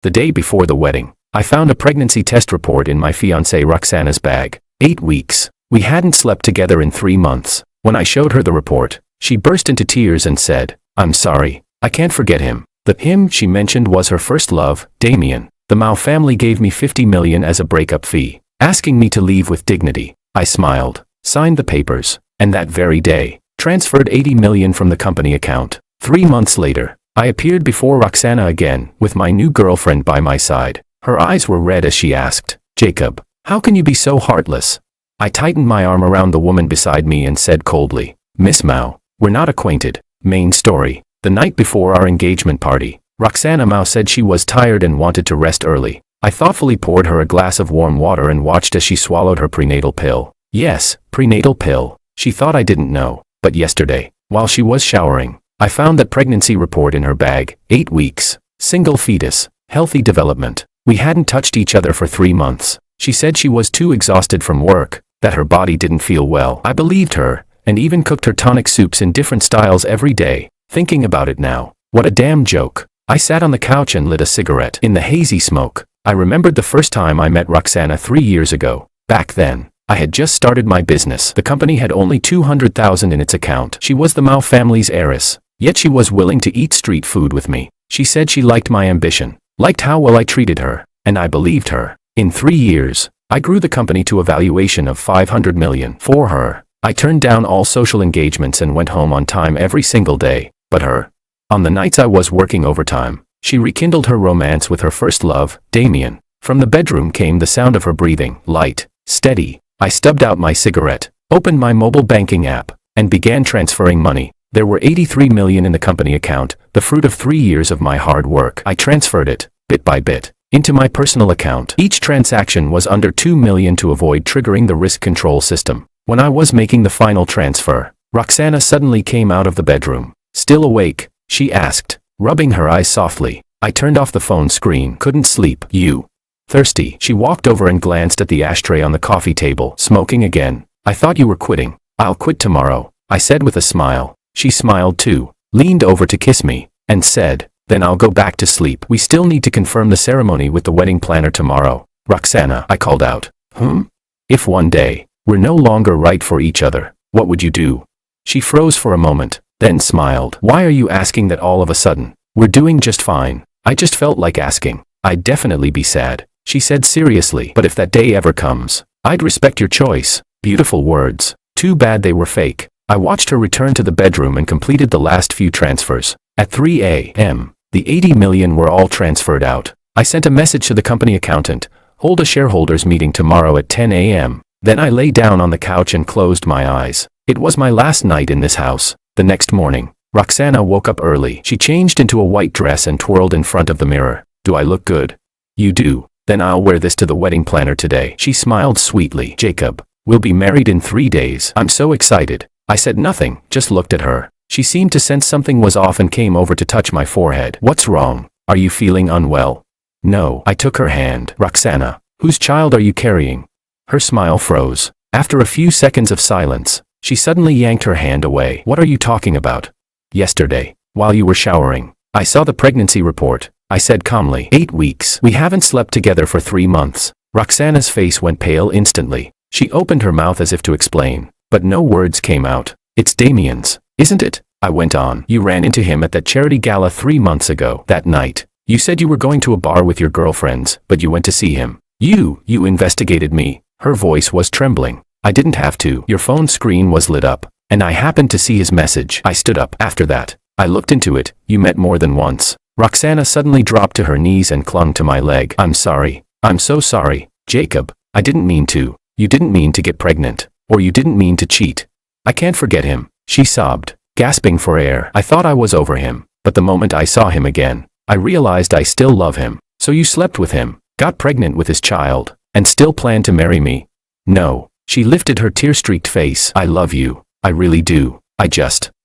The day before the wedding, I found a pregnancy test report in my fiancée Roxana's bag. 8 weeks. We hadn't slept together in 3 months. When I showed her the report, she burst into tears and said, "I'm sorry. I can't forget him." The him she mentioned was her first love, Damien. The Mao family gave me $50 million as a breakup fee, asking me to leave with dignity. I smiled, signed the papers, and that very day, transferred $80 million from the company account. 3 months later, I appeared before Roxana again, with my new girlfriend by my side. Her eyes were red as she asked, "Jacob, how can you be so heartless?" I tightened my arm around the woman beside me and said coldly, "Miss Mao, we're not acquainted." Main story. The night before our engagement party, Roxana Mao said she was tired and wanted to rest early. I thoughtfully poured her a glass of warm water and watched as she swallowed her prenatal pill. Yes, prenatal pill. She thought I didn't know. But yesterday, while she was showering, I found that pregnancy report in her bag. 8 weeks. Single fetus. Healthy development. We hadn't touched each other for 3 months. She said she was too exhausted from work, that her body didn't feel well. I believed her, and even cooked her tonic soups in different styles every day. Thinking about it now, what a damn joke. I sat on the couch and lit a cigarette. In the hazy smoke, I remembered the first time I met Roxana 3 years ago. Back then, I had just started my business. The company had only $200,000 in its account. She was the Mao family's heiress, yet she was willing to eat street food with me. She said she liked my ambition, liked how well I treated her, and I believed her. In 3 years, I grew the company to a valuation of $500 million. For her, I turned down all social engagements and went home on time every single day. But her, on the nights I was working overtime, she rekindled her romance with her first love, Damien. From the bedroom came the sound of her breathing, light, steady. I stubbed out my cigarette, opened my mobile banking app, and began transferring money. There were $83 million in the company account, the fruit of 3 years of my hard work. I transferred it, bit by bit, into my personal account. Each transaction was under $2 million to avoid triggering the risk control system. When I was making the final transfer, Roxana suddenly came out of the bedroom. "Still awake?" she asked, rubbing her eyes softly. I turned off the phone screen. "Couldn't sleep. You thirsty?" She walked over and glanced at the ashtray on the coffee table. "Smoking again? I thought you were quitting." "I'll quit tomorrow," I said with a smile. She smiled too, leaned over to kiss me, and said, "Then I'll go back to sleep. We still need to confirm the ceremony with the wedding planner tomorrow." "Roxana," I called out. If one day, we're no longer right for each other, what would you do?" She froze for a moment, then smiled. "Why are you asking that all of a sudden? We're doing just fine." I just felt like asking. "I'd definitely be sad," she said seriously. "But if that day ever comes, I'd respect your choice." Beautiful words. Too bad they were fake. I watched her return to the bedroom and completed the last few transfers. At 3 a.m., the $80 million were all transferred out. I sent a message to the company accountant, "Hold a shareholders meeting tomorrow at 10 a.m. Then I lay down on the couch and closed my eyes. It was my last night in this house. The next morning, Roxana woke up early. She changed into a white dress and twirled in front of the mirror. "Do I look good?" "You do. Then I'll wear this to the wedding planner today." She smiled sweetly. "Jacob, we'll be married in 3 days. I'm so excited." I said nothing, just looked at her. She seemed to sense something was off and came over to touch my forehead. "What's wrong? Are you feeling unwell?" "No." I took her hand. "Roxana, whose child are you carrying?" Her smile froze. After a few seconds of silence, she suddenly yanked her hand away. "What are you talking about?" "Yesterday, while you were showering, I saw the pregnancy report," I said calmly. 8 weeks. We haven't slept together for 3 months. Roxana's face went pale instantly. She opened her mouth as if to explain, but no words came out. "It's Damien's, isn't it?" I went on. "You ran into him at that charity gala 3 months ago. That night, you said you were going to a bar with your girlfriends, but you went to see him. You investigated me." Her voice was trembling. "I didn't have to. Your phone screen was lit up, and I happened to see his message." I stood up. "After that, I looked into it. You met more than once." Roxana suddenly dropped to her knees and clung to my leg. "I'm sorry. I'm so sorry, Jacob. I didn't mean to. You didn't mean to get pregnant, or you didn't mean to cheat. I can't forget him." She sobbed, gasping for air. I thought I was over him, but the moment I saw him again, I realized I still love him. "So you slept with him, got pregnant with his child, and still plan to marry me?" "No." She lifted her tear-streaked face. "I love you. I really do.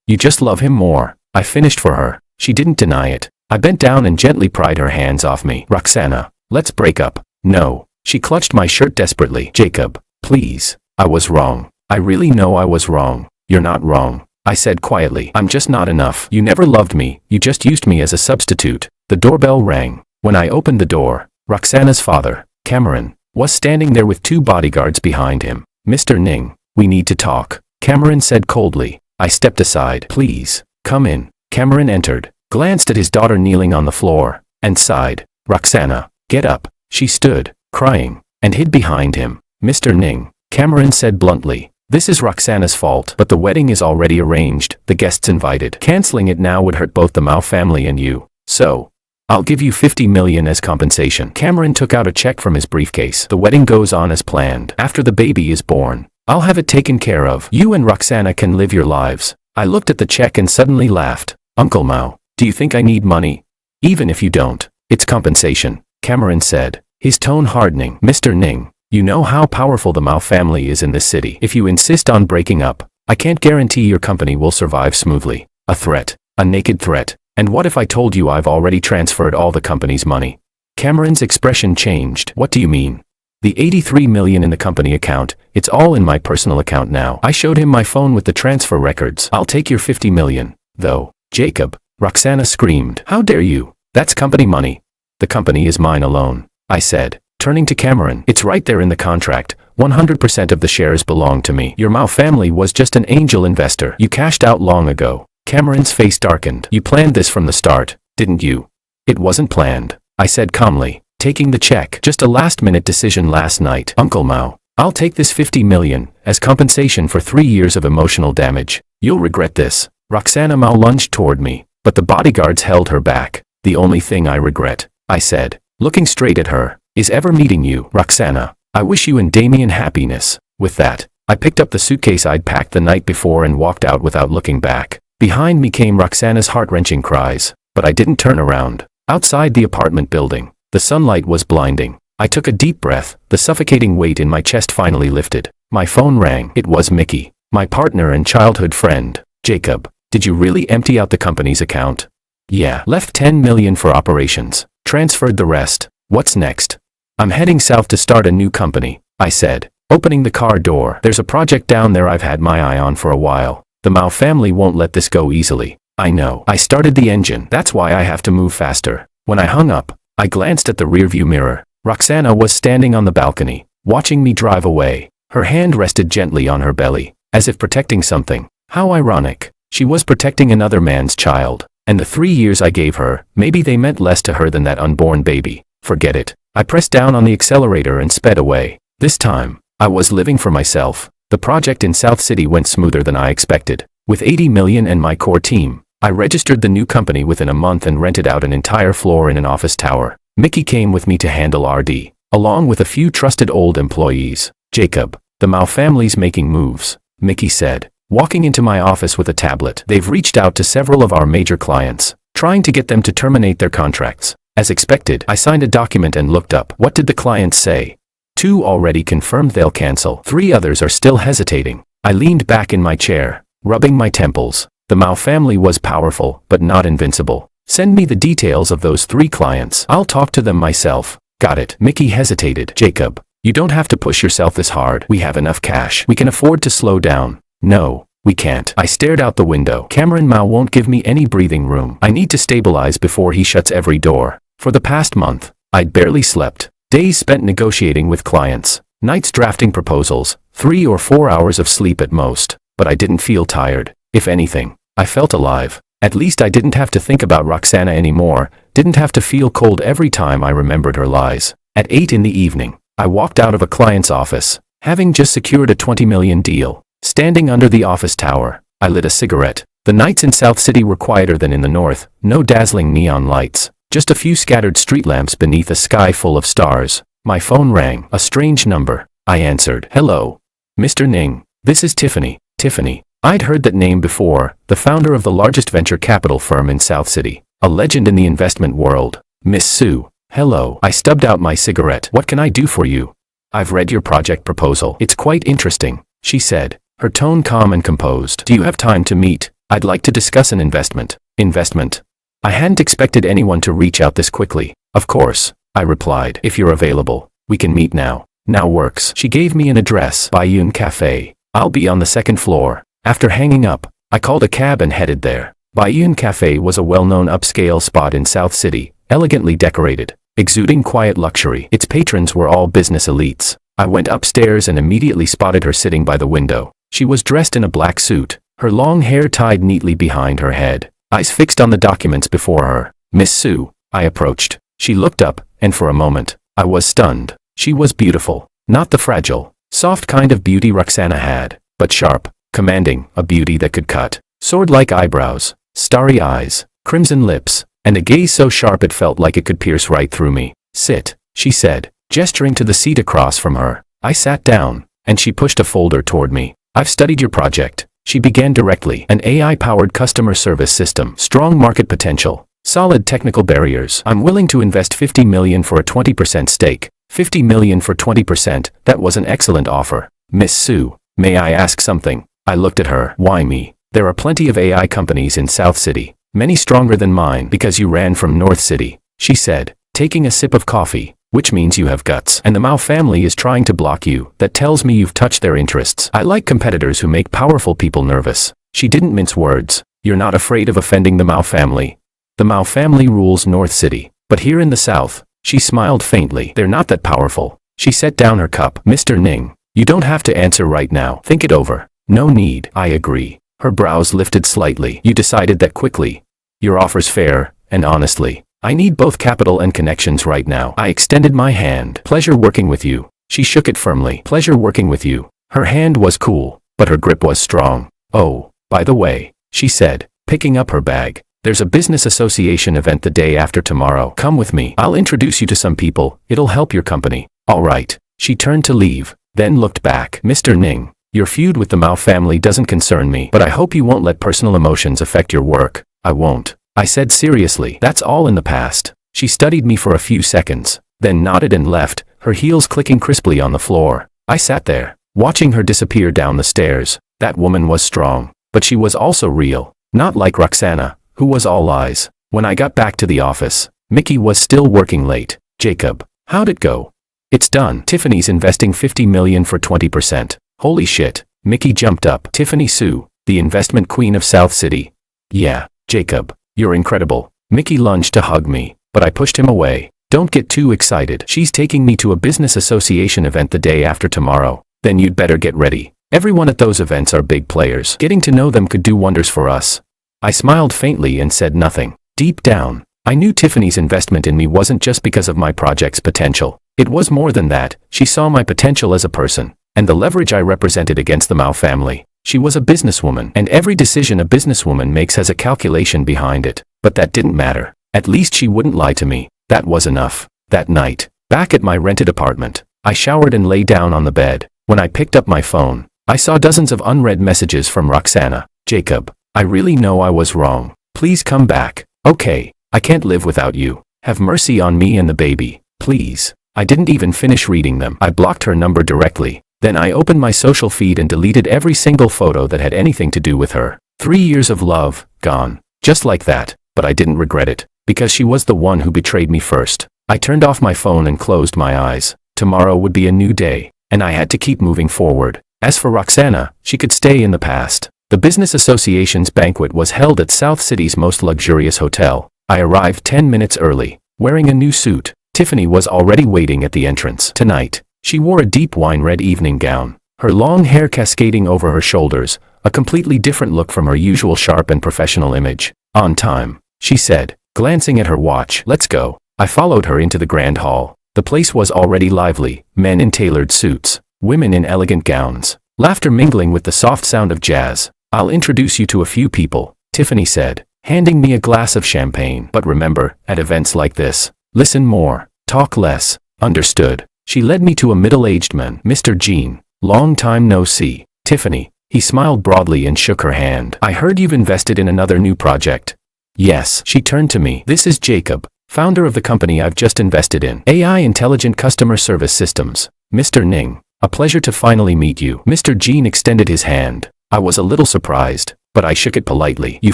You just love him more." I finished for her. She didn't deny it. I bent down and gently pried her hands off me. "Roxana, let's break up." "No." She clutched my shirt desperately. "Jacob, please. I was wrong. I really know I was wrong." "You're not wrong," I said quietly. "I'm just not enough. You never loved me. You just used me as a substitute." The doorbell rang. When I opened the door, Roxana's father, Cameron, was standing there with 2 bodyguards behind him. "Mr. Ning, we need to talk," Cameron said coldly. I stepped aside. "Please, come in." Cameron entered, glanced at his daughter kneeling on the floor, and sighed. "Roxana, get up." She stood, crying, and hid behind him. "Mr. Ning," Cameron said bluntly, "this is Roxana's fault, but the wedding is already arranged, the guests invited. Canceling it now would hurt both the Mao family and you. So, I'll give you 50 million as compensation." Cameron took out a check from his briefcase. "The wedding goes on as planned. After the baby is born, I'll have it taken care of. You and Roxana can live your lives." I looked at the check and suddenly laughed. "Uncle Mao, do you think I need money? Even if you don't, it's compensation," Cameron said, his tone hardening. "Mr. Ning, you know how powerful the Mao family is in this city. If you insist on breaking up, I can't guarantee your company will survive smoothly." A threat. A naked threat. "And what if I told you I've already transferred all the company's money?" Cameron's expression changed. "What do you mean?" "The 83 million in the company account, it's all in my personal account now." I showed him my phone with the transfer records. "I'll take your 50 million, though." "Jacob," Roxana screamed. "How dare you? That's company money." "The company is mine alone," I said, turning to Cameron. "It's right there in the contract. 100% of the shares belong to me. Your Mao family was just an angel investor. You cashed out long ago." Cameron's face darkened. "You planned this from the start, didn't you?" "It wasn't planned," I said calmly, taking the check. "Just a last-minute decision last night." "Uncle Mao, I'll take this 50 million as compensation for 3 years of emotional damage. You'll regret this." Roxana Mao lunged toward me, but the bodyguards held her back. "The only thing I regret," I said, looking straight at her, "is ever meeting you, Roxana. I wish you and Damien happiness." With that, I picked up the suitcase I'd packed the night before and walked out without looking back. Behind me came Roxana's heart-wrenching cries, but I didn't turn around. Outside the apartment building, the sunlight was blinding. I took a deep breath, the suffocating weight in my chest finally lifted. My phone rang. It was Mickey, my partner and childhood friend. "Jacob, did you really empty out the company's account?" "Yeah. Left 10 million for operations. Transferred the rest. What's next?" "I'm heading south to start a new company," I said, opening the car door. "There's a project down there I've had my eye on for a while. The Mao family won't let this go easily." "I know. I started the engine. That's why I have to move faster." When I hung up, I glanced at the rearview mirror. Roxana was standing on the balcony, watching me drive away. Her hand rested gently on her belly, as if protecting something. How ironic. She was protecting another man's child, and the 3 years I gave her, maybe they meant less to her than that unborn baby. Forget it. I pressed down on the accelerator and sped away. This time, I was living for myself. The project in South City went smoother than I expected. With 80 million and my core team, I registered the new company within a month and rented out an entire floor in an office tower. Mickey came with me to handle RD, along with a few trusted old employees. "Jacob, the Mao family's making moves," Mickey said, walking into my office with a tablet. "They've reached out to several of our major clients, trying to get them to terminate their contracts." As expected, I signed a document and looked up. What did the clients say? 2 already confirmed they'll cancel. 3 others are still hesitating. I leaned back in my chair, rubbing my temples. The Mao family was powerful, but not invincible. "Send me the details of those 3 clients. I'll talk to them myself." "Got it." Mickey hesitated. "Jacob, you don't have to push yourself this hard. We have enough cash. We can afford to slow down." "No, we can't." I stared out the window. "Cameron Mao won't give me any breathing room. I need to stabilize before he shuts every door." For the past month, I'd barely slept. Days spent negotiating with clients, nights drafting proposals, 3 or 4 hours of sleep at most. But I didn't feel tired. If anything, I felt alive. At least I didn't have to think about Roxana anymore, didn't have to feel cold every time I remembered her lies. At 8 in the evening, I walked out of a client's office, having just secured a 20 million deal. Standing under the office tower, I lit a cigarette. The nights in South City were quieter than in the north, no dazzling neon lights, just a few scattered street lamps beneath a sky full of stars. My phone rang, a strange number. I answered. "Hello. Mr. Ning, this is Tiffany." Tiffany. I'd heard that name before, the founder of the largest venture capital firm in South City, a legend in the investment world. "Miss Sue." "Hello." I stubbed out my cigarette. "What can I do for you?" "I've read your project proposal. It's quite interesting," she said, her tone calm and composed. "Do you have time to meet? I'd like to discuss an investment." "Investment?" I hadn't expected anyone to reach out this quickly. "Of course," I replied. "If you're available, we can meet now." "Now works." She gave me an address. Bayun Cafe. "I'll be on the 2nd floor." After hanging up, I called a cab and headed there. Bayun Cafe was a well-known upscale spot in South City, elegantly decorated. exuding quiet luxury. Its patrons were all business elites. I went upstairs and immediately spotted her sitting by the window. She was dressed in a black suit, her long hair tied neatly behind her head, eyes fixed on the documents before her. "Miss Sue," I approached. She looked up, and for a moment, I was stunned. She was beautiful. Not the fragile, soft kind of beauty Roxana had, but sharp, commanding, a beauty that could cut. Sword-like eyebrows, starry eyes, crimson lips, and a gaze so sharp it felt like it could pierce right through me. "Sit," she said, gesturing to the seat across from her. I sat down, and she pushed a folder toward me. "I've studied your project," she began directly. "An AI-powered customer service system, strong market potential, solid technical barriers. I'm willing to invest $50 million for a 20% stake." $50 million for 20%, that was an excellent offer. "Miss Sue, may I ask something?" I looked at her. "Why me? There are plenty of AI companies in South City, many stronger than mine because you ran from North City," she said, taking a sip of coffee, "which means you have guts. And the Mao family is trying to block you. That tells me you've touched their interests. I like competitors who make powerful people nervous." She didn't mince words. "You're not afraid of offending the Mao family?" "The Mao family rules North City, but here in the South," she smiled faintly, "they're not that powerful." She set down her cup. "Mr. Ning, you don't have to answer right now. Think it over." "No need." "I agree." Her brows lifted slightly. "You decided that quickly. Your offer's fair, and honestly, I need both capital and connections right now." I extended my hand. "Pleasure working with you." She shook it firmly. "Pleasure working with you." Her hand was cool, but her grip was strong. "Oh, by the way," she said, picking up her bag, "there's a business association event the day after tomorrow. Come with me. I'll introduce you to some people. It'll help your company." "All right." She turned to leave, then looked back. "Mr. Ning, your feud with the Mao family doesn't concern me, but I hope you won't let personal emotions affect your work." "I won't," I said seriously. "That's all in the past." She studied me for a few seconds, then nodded and left, her heels clicking crisply on the floor. I sat there, watching her disappear down the stairs. That woman was strong, but she was also real, not like Roxana, who was all eyes. When I got back to the office, Mickey was still working late. "Jacob, how'd it go?" "It's done. Tiffany's investing $50 million for 20%. "Holy shit." Mickey jumped up. "Tiffany Sue, the investment queen of South City." "Yeah, Jacob, you're incredible." Mickey lunged to hug me, but I pushed him away. "Don't get too excited. She's taking me to a business association event the day after tomorrow. Then you'd better get ready. Everyone at those events are big players. Getting to know them could do wonders for us." I smiled faintly and said nothing. Deep down, I knew Tiffany's investment in me wasn't just because of my project's potential. It was more than that. She saw my potential as a person, and the leverage I represented against the Mao family. She was a businesswoman, and every decision a businesswoman makes has a calculation behind it. But that didn't matter. At least she wouldn't lie to me. That was enough. That night, back at my rented apartment, I showered and lay down on the bed. When I picked up my phone, I saw dozens of unread messages from Roxana. "Jacob, I really know I was wrong. Please come back. Okay, I can't live without you. Have mercy on me and the baby, please." I didn't even finish reading them. I blocked her number directly. Then I opened my social feed and deleted every single photo that had anything to do with her. 3 years of love, gone. Just like that. But I didn't regret it, because she was the one who betrayed me first. I turned off my phone and closed my eyes. Tomorrow would be a new day, and I had to keep moving forward. As for Roxana, she could stay in the past. The Business Association's banquet was held at South City's most luxurious hotel. I arrived 10 minutes early, wearing a new suit. Tiffany was already waiting at the entrance. Tonight, she wore a deep wine-red evening gown, her long hair cascading over her shoulders, a completely different look from her usual sharp and professional image. "On time," she said, glancing at her watch. "Let's go." I followed her into the grand hall. The place was already lively, men in tailored suits, women in elegant gowns, laughter mingling with the soft sound of jazz. "I'll introduce you to a few people," Tiffany said, handing me a glass of champagne. "But remember, at events like this, listen more, talk less." "Understood." She led me to a middle-aged man. "Mr. Jean, long time no see." "Tiffany." He smiled broadly and shook her hand. "I heard you've invested in another new project." "Yes." She turned to me. "This is Jacob, founder of the company I've just invested in. AI Intelligent Customer Service Systems. Mr. Ning, a pleasure to finally meet you." Mr. Jean extended his hand. I was a little surprised, but I shook it politely. "You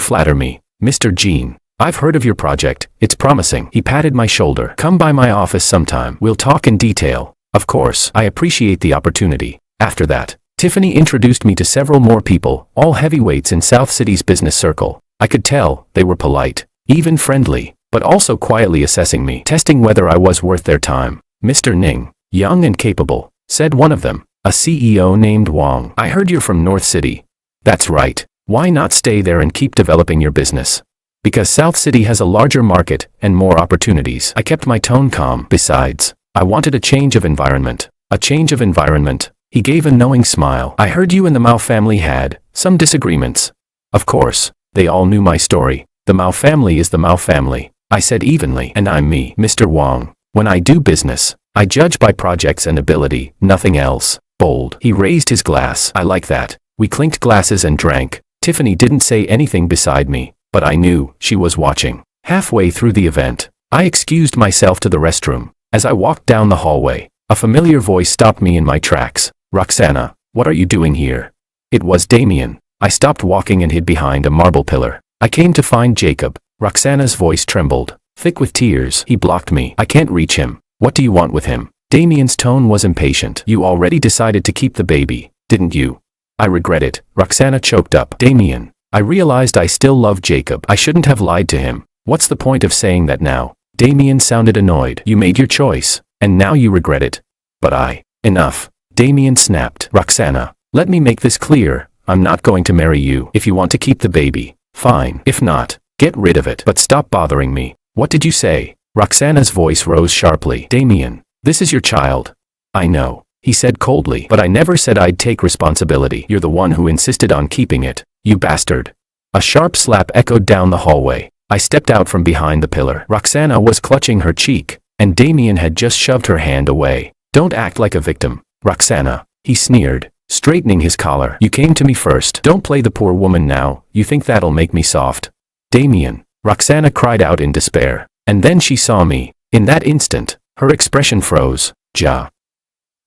flatter me, Mr. Jean. I've heard of your project. It's promising." He patted my shoulder. "Come by my office sometime. We'll talk in detail." "Of course." I appreciate the opportunity. After that, Tiffany introduced me to several more people, all heavyweights in South City's business circle. I could tell they were polite, even friendly. but also quietly assessing me, testing whether I was worth their time. Mr. Ning, young and capable, said one of them, a CEO named Wang. I heard you're from North City. That's right. Why not stay there and keep developing your business? Because South City has a larger market and more opportunities. I kept my tone calm. Besides, I wanted a change of environment. A change of environment. He gave a knowing smile. I heard you and the Mao family had some disagreements. Of course, they all knew my story. The Mao family is the Mao family, I said evenly. And I'm me, Mr. Wang. When I do business, I judge by projects and ability, nothing else. Bold. He raised his glass. I like that. We clinked glasses and drank. Tiffany didn't say anything beside me, but I knew she was watching. Halfway through the event, I excused myself to the restroom. As I walked down the hallway, a familiar voice stopped me in my tracks. Roxana, what are you doing here? It was Damien. I stopped walking and hid behind a marble pillar. I came to find Jacob. Roxana's voice trembled, thick with tears. He blocked me. I can't reach him. What do you want with him? Damien's tone was impatient. You already decided to keep the baby, didn't you? I regret it. Roxana choked up. Damien, I realized I still love Jacob. I shouldn't have lied to him. What's the point of saying that now? Damien sounded annoyed. You made your choice, and now you regret it. But enough. Damien snapped. Roxana, let me make this clear. I'm not going to marry you. If you want to keep the baby, fine. If not, get rid of it. But stop bothering me. What did you say? Roxana's voice rose sharply. Damien, this is your child. I know, he said coldly, but I never said I'd take responsibility. You're the one who insisted on keeping it, you bastard. A sharp slap echoed down the hallway. I stepped out from behind the pillar. Roxana was clutching her cheek, and Damien had just shoved her hand away. Don't act like a victim, Roxana, he sneered, straightening his collar. You came to me first. Don't play the poor woman now. You think that'll make me soft? Damien, Roxana cried out in despair. And then she saw me. In that instant, her expression froze.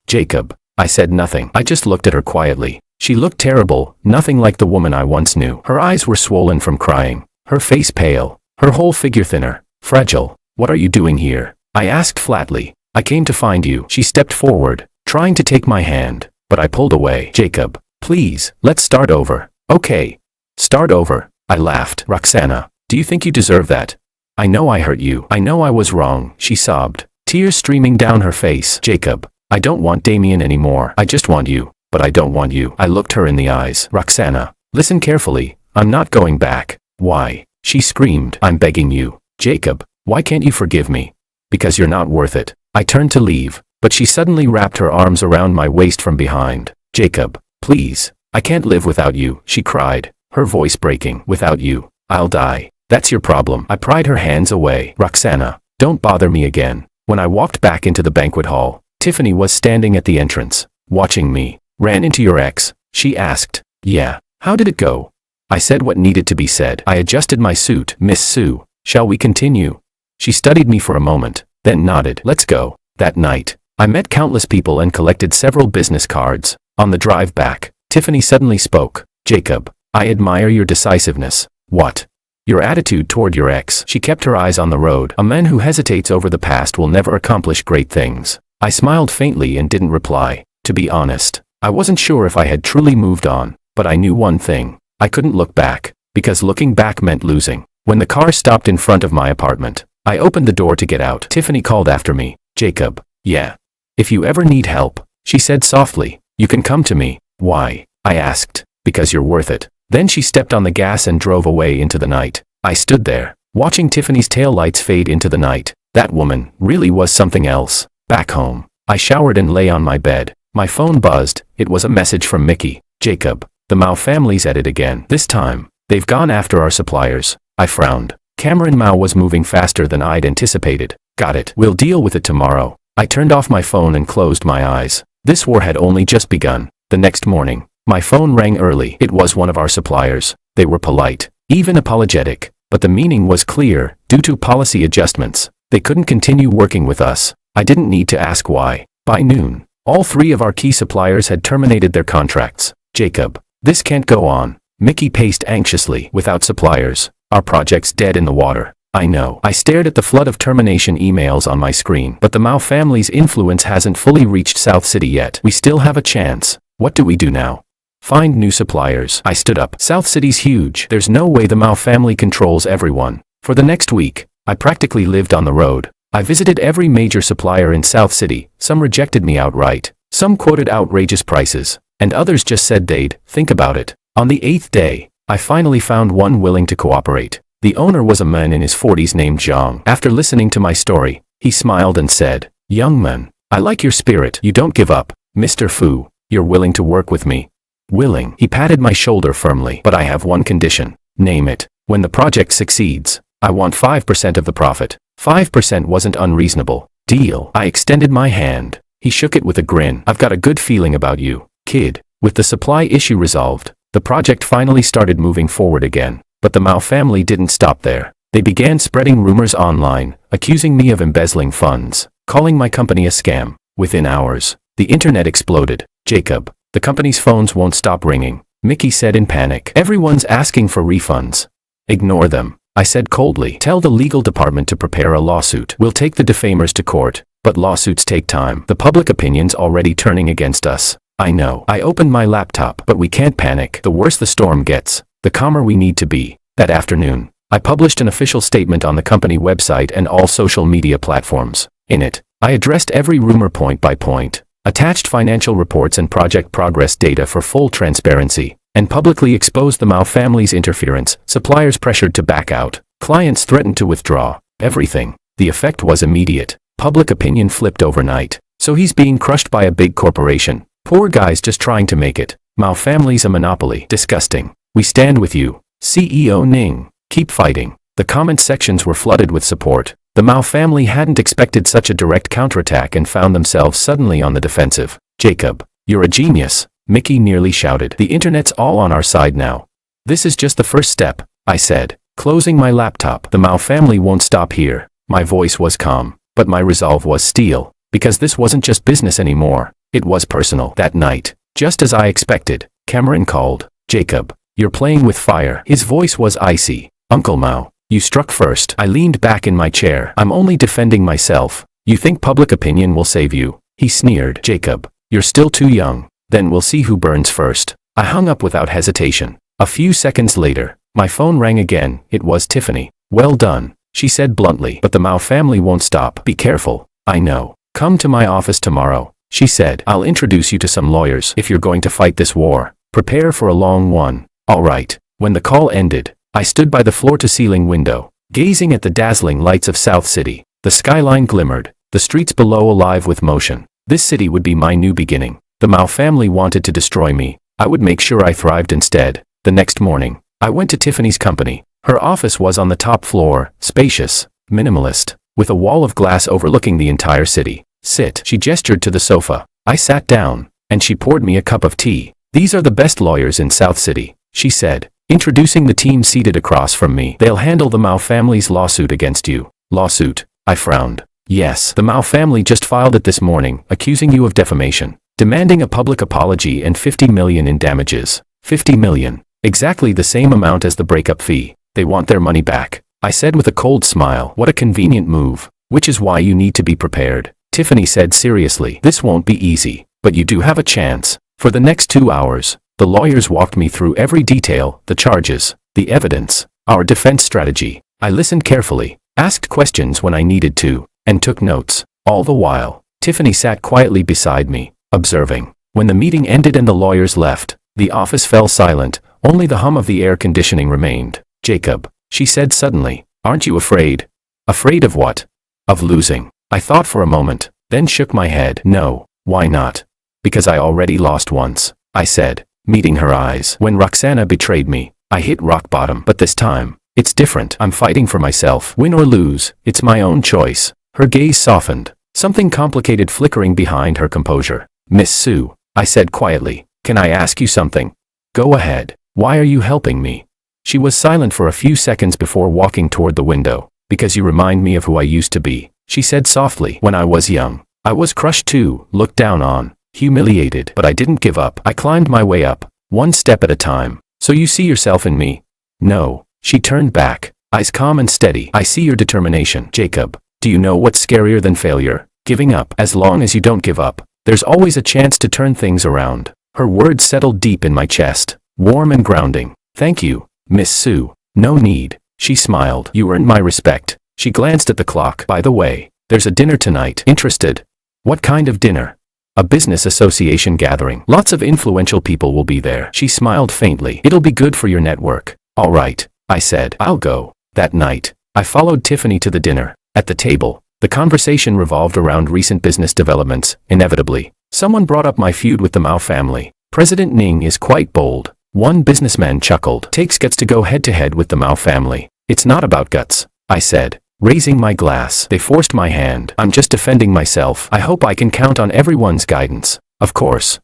Jacob. I said nothing. I just looked at her quietly. She looked terrible, nothing like the woman I once knew. Her eyes were swollen from crying, her face pale, her whole figure thinner, fragile. What are you doing here? I asked flatly. I came to find you. She stepped forward, trying to take my hand, but I pulled away. Jacob, please, let's start over. Okay. Start over. I laughed. Roxana, do you think you deserve that? I know I hurt you. I know I was wrong, she sobbed, tears streaming down her face. Jacob, I don't want Damien anymore. I just want you, but I don't want you. I looked her in the eyes. Roxana, listen carefully. I'm not going back. Why? She screamed. I'm begging you. Jacob, why can't you forgive me? Because you're not worth it. I turned to leave, but she suddenly wrapped her arms around my waist from behind. Jacob, please. I can't live without you, she cried, her voice breaking. Without you, I'll die. That's your problem. I pried her hands away. Roxana, don't bother me again. When I walked back into the banquet hall, Tiffany was standing at the entrance, watching me. Ran into your ex? She asked. Yeah. How did it go? I said what needed to be said. I adjusted my suit. Miss Sue, shall we continue? She studied me for a moment, then nodded. Let's go. That night, I met countless people and collected several business cards. On the drive back, Tiffany suddenly spoke. Jacob, I admire your decisiveness. What? Your attitude toward your ex. She kept her eyes on the road. A man who hesitates over the past will never accomplish great things. I smiled faintly and didn't reply. To be honest, I wasn't sure if I had truly moved on, but I knew one thing. I couldn't look back, because looking back meant losing. When the car stopped in front of my apartment, I opened the door to get out. Tiffany called after me. Jacob. Yeah. If you ever need help, she said softly, you can come to me. Why? I asked. Because you're worth it. Then she stepped on the gas and drove away into the night. I stood there, watching Tiffany's taillights fade into the night. That woman really was something else. Back home, I showered and lay on my bed. My phone buzzed. It was a message from Mickey. Jacob, the Mao family's at it again. This time, they've gone after our suppliers. I frowned. Cameron Mao was moving faster than I'd anticipated. Got it. We'll deal with it tomorrow. I turned off my phone and closed my eyes. This war had only just begun. The next morning, my phone rang early. It was one of our suppliers. They were polite, even apologetic, but the meaning was clear. Due to policy adjustments, they couldn't continue working with us. I didn't need to ask why. By noon, all 3 of our key suppliers had terminated their contracts. Jacob, this can't go on. Mickey paced anxiously. Without suppliers, our project's dead in the water. I know. I stared at the flood of termination emails on my screen. But the Mao family's influence hasn't fully reached South City yet. We still have a chance. What do we do now? Find new suppliers. I stood up. South City's huge. There's no way the Mao family controls everyone. For the next week, I practically lived on the road. I visited every major supplier in South City. Some rejected me outright. Some quoted outrageous prices, and others just said they'd think about it. On the 8th day, I finally found one willing to cooperate. The owner was a man in his 40s named Zhang. After listening to my story, he smiled and said, "Young man, I like your spirit. You don't give up. Mr. Fu, you're willing to work with me." Willing. He patted my shoulder firmly. "But I have one condition." "Name it." "When the project succeeds, I want 5% of the profit." 5% wasn't unreasonable. "Deal." I extended my hand. He shook it with a grin. "I've got a good feeling about you, kid." With the supply issue resolved, the project finally started moving forward again. But the Mao family didn't stop there. They began spreading rumors online, accusing me of embezzling funds, calling my company a scam. Within hours, the internet exploded. "Jacob, the company's phones won't stop ringing," Mickey said in panic. "Everyone's asking for refunds." "Ignore them," I said coldly. "Tell the legal department to prepare a lawsuit. We'll take the defamers to court." But lawsuits take time. The public opinion's already turning against us. I know. I opened my laptop. But we can't panic. The worse the storm gets, the calmer we need to be. That afternoon, I published an official statement on the company website and all social media platforms. In it, I addressed every rumor point by point, attached financial reports and project progress data for full transparency, and publicly exposed the Mao family's interference. Suppliers pressured to back out. Clients threatened to withdraw. Everything. The effect was immediate. Public opinion flipped overnight. So he's being crushed by a big corporation. Poor guy's just trying to make it. Mao family's a monopoly. Disgusting. We stand with you. CEO Ning. Keep fighting. The comment sections were flooded with support. The Mao family hadn't expected such a direct counterattack and found themselves suddenly on the defensive. "Jacob, you're a genius," Mickey nearly shouted. "The internet's all on our side now." "This is just the first step," I said, closing my laptop. "The Mao family won't stop here." My voice was calm, but my resolve was steel, because this wasn't just business anymore. It was personal. That night, just as I expected, Cameron called. "Jacob, you're playing with fire." His voice was icy. "Uncle Mao, you struck first." I leaned back in my chair. "I'm only defending myself. You think public opinion will save you?" He sneered. "Jacob, you're still too young. Then we'll see who burns first." I hung up without hesitation. A few seconds later, my phone rang again. It was Tiffany. "Well done," she said bluntly. "But the Mao family won't stop. Be careful." "I know. Come to my office tomorrow," she said. "I'll introduce you to some lawyers. If you're going to fight this war, prepare for a long one." "All right." When the call ended, I stood by the floor-to-ceiling window, gazing at the dazzling lights of South City. The skyline glimmered, the streets below alive with motion. This city would be my new beginning. The Mao family wanted to destroy me. I would make sure I thrived instead. The next morning, I went to Tiffany's company. Her office was on the top floor, spacious, minimalist, with a wall of glass overlooking the entire city. "Sit." She gestured to the sofa. I sat down, and she poured me a cup of tea. "These are the best lawyers in South City," she said, introducing the team seated across from me. "They'll handle the Mao family's lawsuit against you." "Lawsuit?" I frowned. "Yes, the Mao family just filed it this morning, accusing you of defamation, demanding a public apology and 50 million in damages." 50 million. Exactly the same amount as the breakup fee. They want their money back, I said with a cold smile. "What a convenient move. Which is why you need to be prepared," Tiffany said seriously. "This won't be easy, but you do have a chance." For the next 2 hours, the lawyers walked me through every detail, the charges, the evidence, our defense strategy. I listened carefully, asked questions when I needed to, and took notes. All the while, Tiffany sat quietly beside me, observing. When the meeting ended and the lawyers left, the office fell silent. Only the hum of the air conditioning remained. "Jacob," she said suddenly, "aren't you afraid?" "Afraid of what?" "Of losing." I thought for a moment, then shook my head. "No, why not?" "Because I already lost once," I said, meeting her eyes. "When Roxana betrayed me, I hit rock bottom. But this time, it's different. I'm fighting for myself. Win or lose, it's my own choice." Her gaze softened, something complicated flickering behind her composure. "Miss Sue," I said quietly, "can I ask you something?" "Go ahead. Why are you helping me?" She was silent for a few seconds before walking toward the window. "Because you remind me of who I used to be," she said softly. "When I was young, I was crushed too, looked down on, humiliated. But I didn't give up. I climbed my way up, one step at a time. So you see yourself in me?" "No." She turned back, eyes calm and steady. "I see your determination." "Jacob, do you know what's scarier than failure? Giving up. As long as you don't give up, there's always a chance to turn things around." Her words settled deep in my chest, warm and grounding. "Thank you, Miss Sue." "No need," she smiled. "You earned my respect." She glanced at the clock. By the way, there's a dinner tonight. Interested? What kind of dinner? A business association gathering. Lots of influential people will be there. She smiled faintly. It'll be good for your network. All right, I said. I'll go. That night, I followed Tiffany to the dinner. At the table, the conversation revolved around recent business developments. Inevitably, someone brought up my feud with the Mao family. President Ning is quite bold. One businessman chuckled. Takes guts to go head-to-head with the Mao family. It's not about guts, I said, raising my glass. They forced my hand. I'm just defending myself. I hope I can count on everyone's guidance. Of course,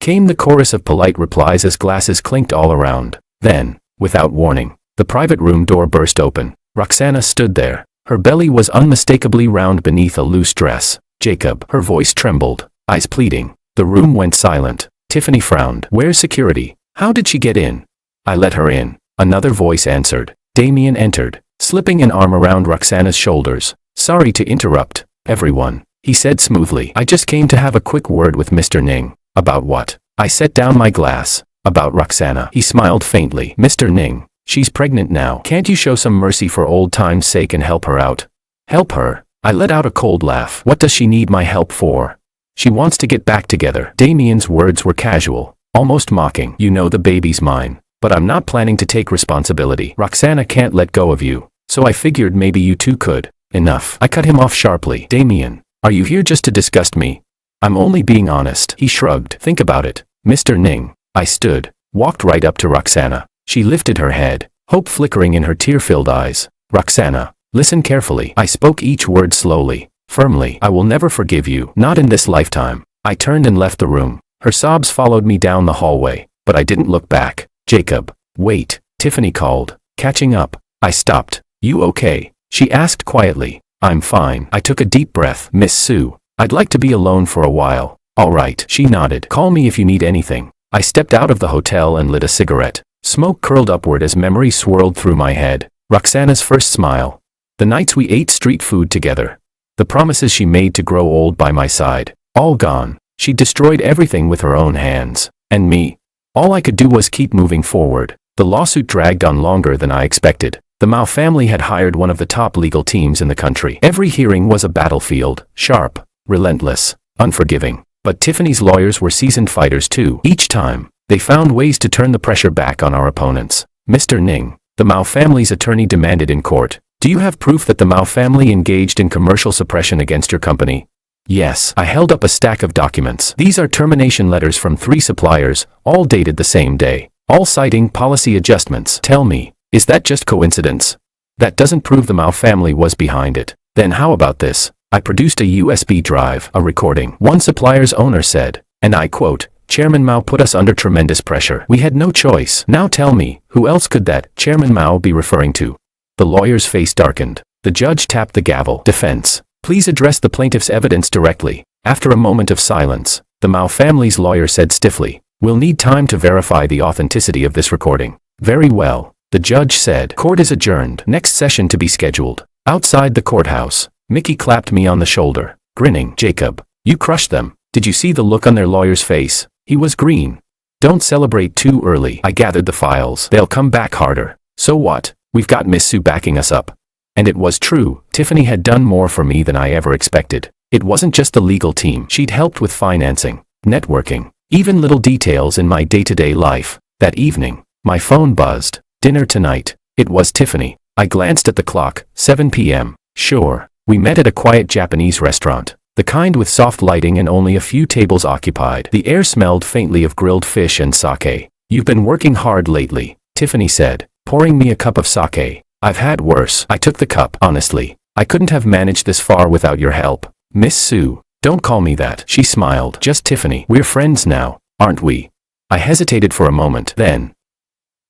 came the chorus of polite replies as glasses clinked all around. Then, without warning, the private room door burst open. Roxana stood there. Her belly was unmistakably round beneath a loose dress. Jacob. Her voice trembled, eyes pleading. The room went silent. Tiffany frowned. Where's security? How did she get in? I let her in. Another voice answered. Damien entered, slipping an arm around Roxana's shoulders. Sorry to interrupt, everyone, he said smoothly. I just came to have a quick word with Mr. Ning. About what? I set down my glass. About Roxana. He smiled faintly. Mr. Ning, she's pregnant now. Can't you show some mercy for old time's sake and help her out? Help her? I let out a cold laugh. What does she need my help for? She wants to get back together. Damien's words were casual, almost mocking. You know the baby's mine, but I'm not planning to take responsibility. Roxana can't let go of you, so I figured maybe you two could. Enough. I cut him off sharply. Damien, are you here just to disgust me? I'm only being honest. He shrugged. Think about it, Mr. Ning. I stood, walked right up to Roxana. She lifted her head, hope flickering in her tear-filled eyes. Roxana, listen carefully. I spoke each word slowly, firmly. I will never forgive you. Not in this lifetime. I turned and left the room. Her sobs followed me down the hallway, but I didn't look back. Jacob, wait, Tiffany called, catching up. I stopped. You okay? She asked quietly. I'm fine. I took a deep breath. Miss Sue, I'd like to be alone for a while. All right. She nodded. Call me if you need anything. I stepped out of the hotel and lit a cigarette. Smoke curled upward as memory swirled through my head. Roxana's first smile. The nights we ate street food together. The promises she made to grow old by my side. All gone. She destroyed everything with her own hands. And me? All I could do was keep moving forward. The lawsuit dragged on longer than I expected. The Mao family had hired one of the top legal teams in the country. Every hearing was a battlefield, sharp, relentless, unforgiving. But Tiffany's lawyers were seasoned fighters too. Each time, they found ways to turn the pressure back on our opponents. Mr. Ning, the Mao family's attorney demanded in court. Do you have proof that the Mao family engaged in commercial suppression against your company? Yes. I held up a stack of documents. These are termination letters from 3 suppliers, all dated the same day, all citing policy adjustments. Tell me, is that just coincidence? That doesn't prove the Mao family was behind it. Then how about this? I produced a USB drive, a recording. One supplier's owner said, and I quote, Chairman Mao put us under tremendous pressure. We had no choice. Now tell me, who else could that Chairman Mao be referring to? The lawyer's face darkened. The judge tapped the gavel. Defense, please address the plaintiff's evidence directly. After a moment of silence, the Mao family's lawyer said stiffly, we'll need time to verify the authenticity of this recording. Very well, the judge said. Court is adjourned. Next session to be scheduled. Outside the courthouse, Mickey clapped me on the shoulder, grinning. Jacob, you crushed them. Did you see the look on their lawyer's face? He was green. Don't celebrate too early. I gathered the files. They'll come back harder. So what? We've got Miss Sue backing us up. And it was true. Tiffany had done more for me than I ever expected. It wasn't just the legal team. She'd helped with financing, networking, even little details in my day-to-day life. That evening, my phone buzzed. Dinner tonight. It was Tiffany. I glanced at the clock. 7 p.m. Sure. We met at a quiet Japanese restaurant. The kind with soft lighting and only a few tables occupied. The air smelled faintly of grilled fish and sake. You've been working hard lately, Tiffany said, pouring me a cup of sake. I've had worse. I took the cup. Honestly, I couldn't have managed this far without your help. Miss Sue, don't call me that. She smiled. Just Tiffany. We're friends now, aren't we? I hesitated for a moment. Then,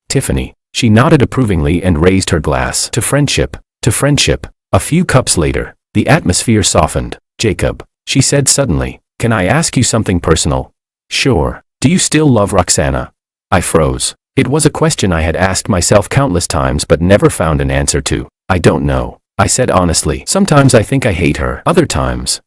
Tiffany. She nodded approvingly and raised her glass. To friendship. To friendship. A few cups later, the atmosphere softened. Jacob, she said suddenly, can I ask you something personal? Sure. Do you still love Roxana? I froze. It was a question I had asked myself countless times but never found an answer to. I don't know, I said honestly. Sometimes I think I hate her. Other times,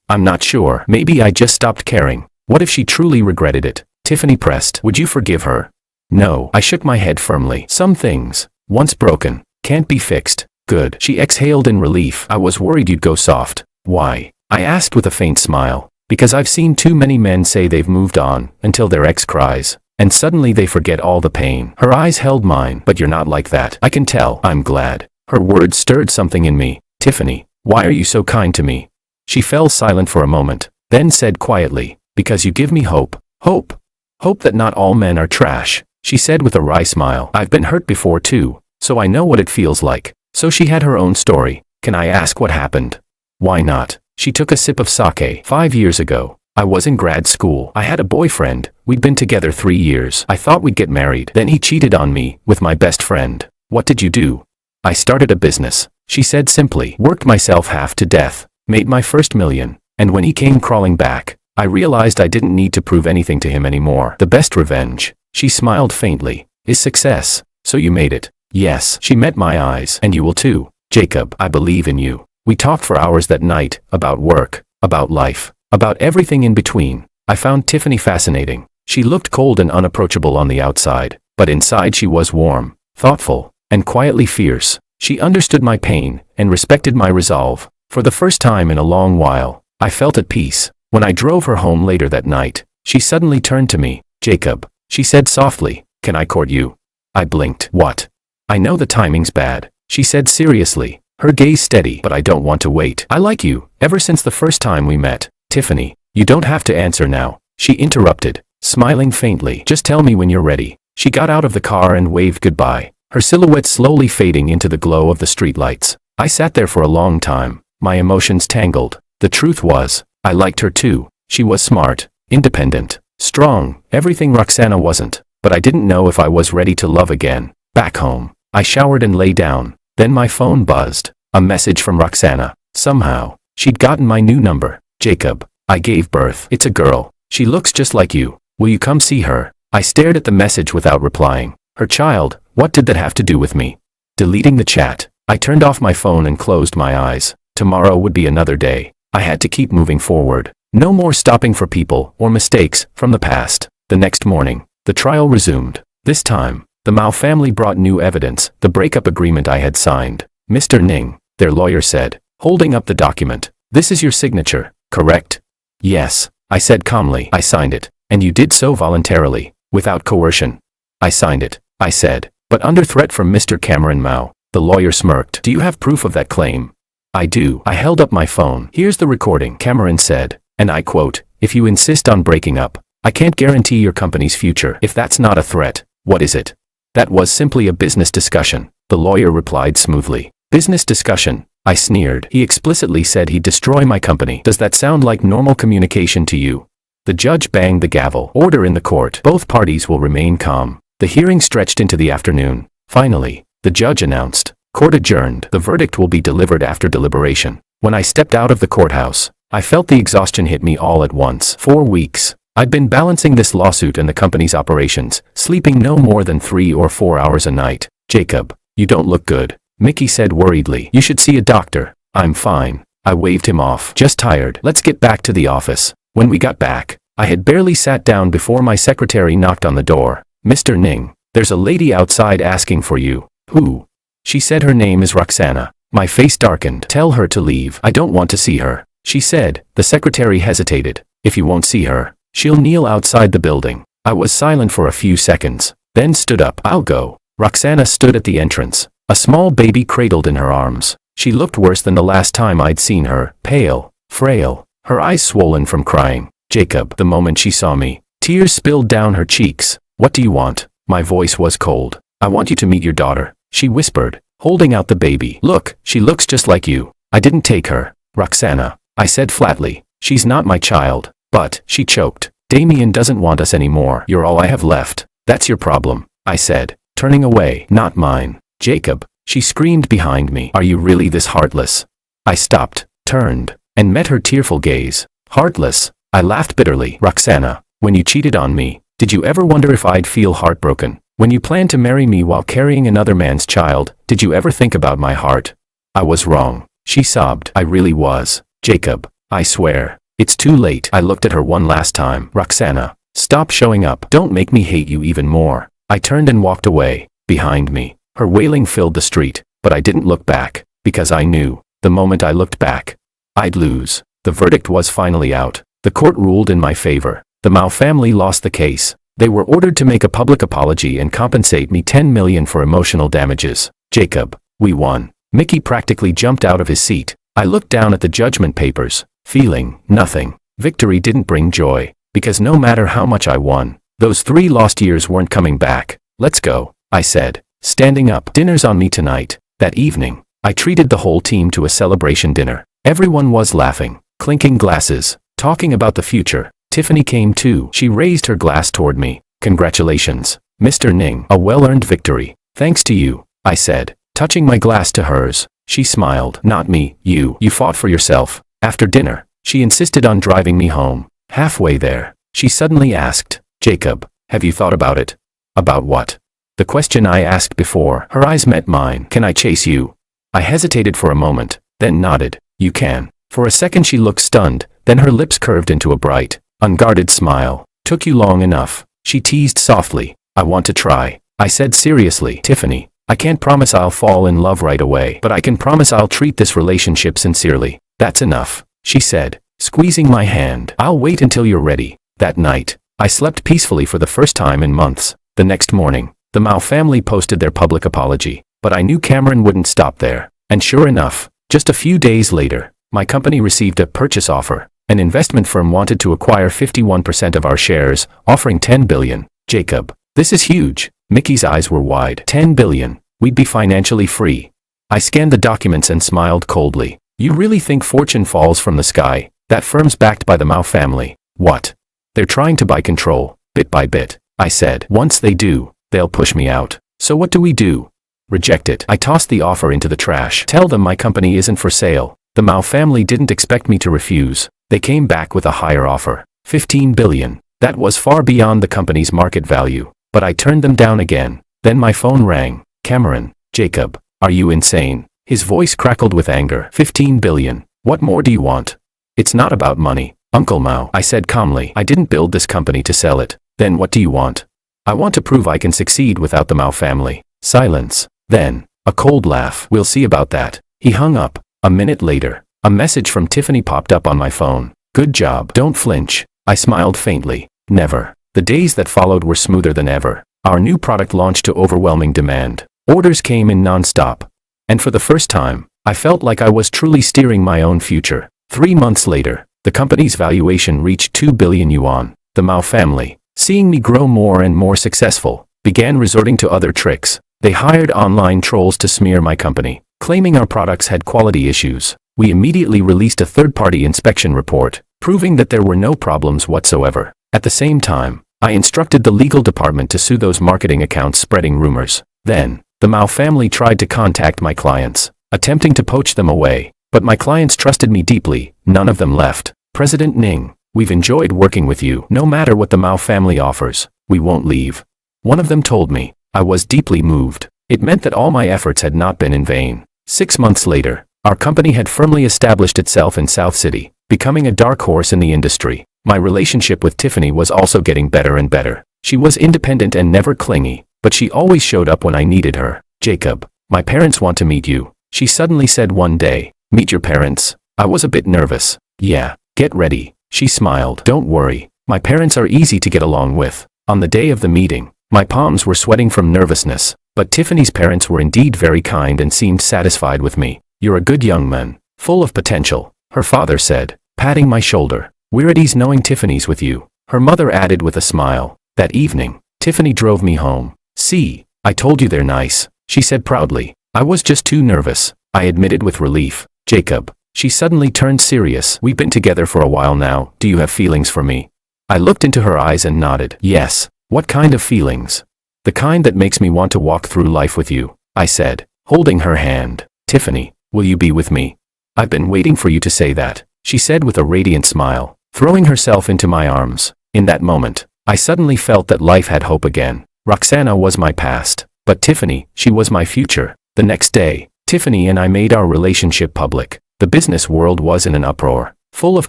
I'm not sure. Maybe I just stopped caring. What if she truly regretted it? Tiffany pressed. Would you forgive her? No. I shook my head firmly. Some things, once broken, can't be fixed. Good. She exhaled in relief. I was worried you'd go soft. Why? I asked with a faint smile. Because I've seen too many men say they've moved on, until their ex cries, and suddenly they forget all the pain. Her eyes held mine. But you're not like that. I can tell. I'm glad. Her words stirred something in me. Tiffany, why are you so kind to me? She fell silent for a moment, then said quietly, because you give me hope. Hope? Hope that not all men are trash, she said with a wry smile. I've been hurt before too, so I know what it feels like. So she had her own story. Can I ask what happened? Why not? She took a sip of sake. 5 years ago, I was in grad school. I had a boyfriend. We'd been together 3 years. I thought we'd get married. Then he cheated on me with my best friend. What did you do? I started a business, she said simply. Worked myself half to death. Made my first $1 million. And when he came crawling back, I realized I didn't need to prove anything to him anymore. The best revenge, she smiled faintly, is success. So you made it. Yes. She met my eyes. And you will too. Jacob, I believe in you. We talked for hours that night, about work, about life, about everything in between. I found Tiffany fascinating. She looked cold and unapproachable on the outside, but inside she was warm, thoughtful, and quietly fierce. She understood my pain, and respected my resolve. For the first time in a long while, I felt at peace. When I drove her home later that night, she suddenly turned to me. Jacob, she said softly, can I court you? I blinked. What? I know the timing's bad, she said seriously, her gaze steady. But I don't want to wait. I like you, ever since the first time we met. Tiffany, you don't have to answer now, she interrupted, smiling faintly. Just tell me when you're ready. She got out of the car and waved goodbye, her silhouette slowly fading into the glow of the streetlights. I sat there for a long time, my emotions tangled. The truth was, I liked her too. She was smart, independent, strong, everything Roxana wasn't. But I didn't know if I was ready to love again. Back home, I showered and lay down. Then my phone buzzed. A message from Roxana. Somehow, she'd gotten my new number. Jacob, I gave birth. It's a girl. She looks just like you. Will you come see her? I stared at the message without replying. Her child, what did that have to do with me? Deleting the chat, I turned off my phone and closed my eyes. Tomorrow would be another day. I had to keep moving forward. No more stopping for people or mistakes from the past. The next morning, the trial resumed. This time, the Mao family brought new evidence, the breakup agreement I had signed. Mr. Ning, their lawyer said, holding up the document. This is your signature, correct? Yes, I said calmly. I signed it, and you did so voluntarily, without coercion. I signed it, I said, but under threat from Mr. Cameron Mao. The lawyer smirked. Do you have proof of that claim? I do. I held up my phone. Here's the recording. Cameron said, and I quote, if you insist on breaking up, I can't guarantee your company's future. If that's not a threat, what is it? That was simply a business discussion, the lawyer replied smoothly. Business discussion? I sneered. He explicitly said he'd destroy my company. Does that sound like normal communication to you? The judge banged the gavel. Order in the court. Both parties will remain calm. The hearing stretched into the afternoon. Finally, the judge announced, court adjourned. The verdict will be delivered after deliberation. When I stepped out of the courthouse, I felt the exhaustion hit me all at once. 4 weeks. I'd been balancing this lawsuit and the company's operations, sleeping no more than 3 or 4 hours a night. Jacob, you don't look good, Mickey said worriedly. You should see a doctor. I'm fine. I waved him off. Just tired. Let's get back to the office. When we got back, I had barely sat down before my secretary knocked on the door. Mr. Ning, there's a lady outside asking for you. Who? She said her name is Roxana. My face darkened. Tell her to leave. I don't want to see her, she said. The secretary hesitated. If you won't see her, she'll kneel outside the building. I was silent for a few seconds, then stood up. I'll go. Roxana stood at the entrance, a small baby cradled in her arms. She looked worse than the last time I'd seen her, pale, frail, her eyes swollen from crying. Jacob, the moment she saw me, tears spilled down her cheeks. What do you want? My voice was cold. I want you to meet your daughter, she whispered, holding out the baby. Look, she looks just like you. I didn't take her. Roxana, I said flatly. She's not my child. But, she choked, Damien doesn't want us anymore. You're all I have left. That's your problem, I said, turning away. Not mine. Jacob, she screamed behind me. Are you really this heartless? I stopped, turned, and met her tearful gaze. Heartless? I laughed bitterly. Roxana, when you cheated on me, did you ever wonder if I'd feel heartbroken? When you planned to marry me while carrying another man's child, did you ever think about my heart? I was wrong, she sobbed. I really was. Jacob, I swear. It's too late. I looked at her one last time. Roxana, stop showing up. Don't make me hate you even more. I turned and walked away. Behind me, her wailing filled the street, but I didn't look back. because I knew, the moment I looked back, I'd lose. The verdict was finally out. The court ruled in my favor. The Mao family lost the case. They were ordered to make a public apology and compensate me $10 million for emotional damages. Jacob, we won. Mickey practically jumped out of his seat. I looked down at the judgment papers, feeling nothing. Victory didn't bring joy, because no matter how much I won, those 3 lost years weren't coming back. Let's go, I said, standing up. Dinner's on me tonight. That evening, I treated the whole team to a celebration dinner. Everyone was laughing, clinking glasses, talking about the future. Tiffany came too. She raised her glass toward me. Congratulations, Mr. Ning. A well-earned victory. Thanks to you, I said, touching my glass to hers. She smiled. Not me, you. You fought for yourself. After dinner, she insisted on driving me home. Halfway there, she suddenly asked, Jacob, have you thought about it? About what? The question I asked before. Her eyes met mine. Can I chase you? I hesitated for a moment, then nodded. You can. For a second she looked stunned, then her lips curved into a bright, unguarded smile. Took you long enough, she teased softly. I want to try, I said seriously. Tiffany, I can't promise I'll fall in love right away, but I can promise I'll treat this relationship sincerely. That's enough, she said, squeezing my hand. I'll wait until you're ready. That night, I slept peacefully for the first time in months. The next morning, the Mao family posted their public apology, but I knew Cameron wouldn't stop there. And sure enough, just a few days later, my company received a purchase offer. An investment firm wanted to acquire 51% of our shares, offering $10 billion. Jacob, this is huge. Mickey's eyes were wide. $10 billion. We'd be financially free. I scanned the documents and smiled coldly. You really think fortune falls from the sky? That firm's backed by the Mao family. What? They're trying to buy control, bit by bit, I said. Once they do, they'll push me out. So what do we do? Reject it. I tossed the offer into the trash. Tell them my company isn't for sale. The Mao family didn't expect me to refuse. They came back with a higher offer. $15 billion. That was far beyond the company's market value. But I turned them down again. Then my phone rang. Cameron, Jacob, are you insane? His voice crackled with anger. $15 billion. What more do you want? It's not about money, Uncle Mao, I said calmly. I didn't build this company to sell it. Then what do you want? I want to prove I can succeed without the Mao family. Silence. Then, a cold laugh. We'll see about that. He hung up. A minute later, a message from Tiffany popped up on my phone. Good job. Don't flinch. I smiled faintly. Never. The days that followed were smoother than ever. Our new product launched to overwhelming demand. Orders came in non-stop. And for the first time, I felt like I was truly steering my own future. 3 months later, the company's valuation reached 2 billion yuan. The Mao family, seeing me grow more and more successful, began resorting to other tricks. They hired online trolls to smear my company, claiming our products had quality issues. We immediately released a third-party inspection report, proving that there were no problems whatsoever. At the same time, I instructed the legal department to sue those marketing accounts spreading rumors. Then, the Mao family tried to contact my clients, attempting to poach them away. But my clients trusted me deeply. None of them left. President Ning, we've enjoyed working with you. No matter what the Mao family offers, we won't leave. One of them told me. I was deeply moved. It meant that all my efforts had not been in vain. 6 months later, our company had firmly established itself in South City, becoming a dark horse in the industry. My relationship with Tiffany was also getting better and better. She was independent and never clingy, but she always showed up when I needed her. Jacob, my parents want to meet you, she suddenly said one day. Meet your parents? I was a bit nervous. Yeah, get ready, she smiled. Don't worry, my parents are easy to get along with. On the day of the meeting, my palms were sweating from nervousness, but Tiffany's parents were indeed very kind and seemed satisfied with me. You're a good young man, full of potential, her father said, patting my shoulder. We're at ease knowing Tiffany's with you, her mother added with a smile. That evening, Tiffany drove me home. See, I told you they're nice, she said proudly. I was just too nervous, I admitted with relief. Jacob, she suddenly turned serious. We've been together for a while now. Do you have feelings for me? I looked into her eyes and nodded. Yes. What kind of feelings? The kind that makes me want to walk through life with you, I said, holding her hand. Tiffany, will you be with me? I've been waiting for you to say that, she said with a radiant smile, throwing herself into my arms. In that moment, I suddenly felt that life had hope again. Roxana was my past, but Tiffany, she was my future. The next day, Tiffany and I made our relationship public. The business world was in an uproar, full of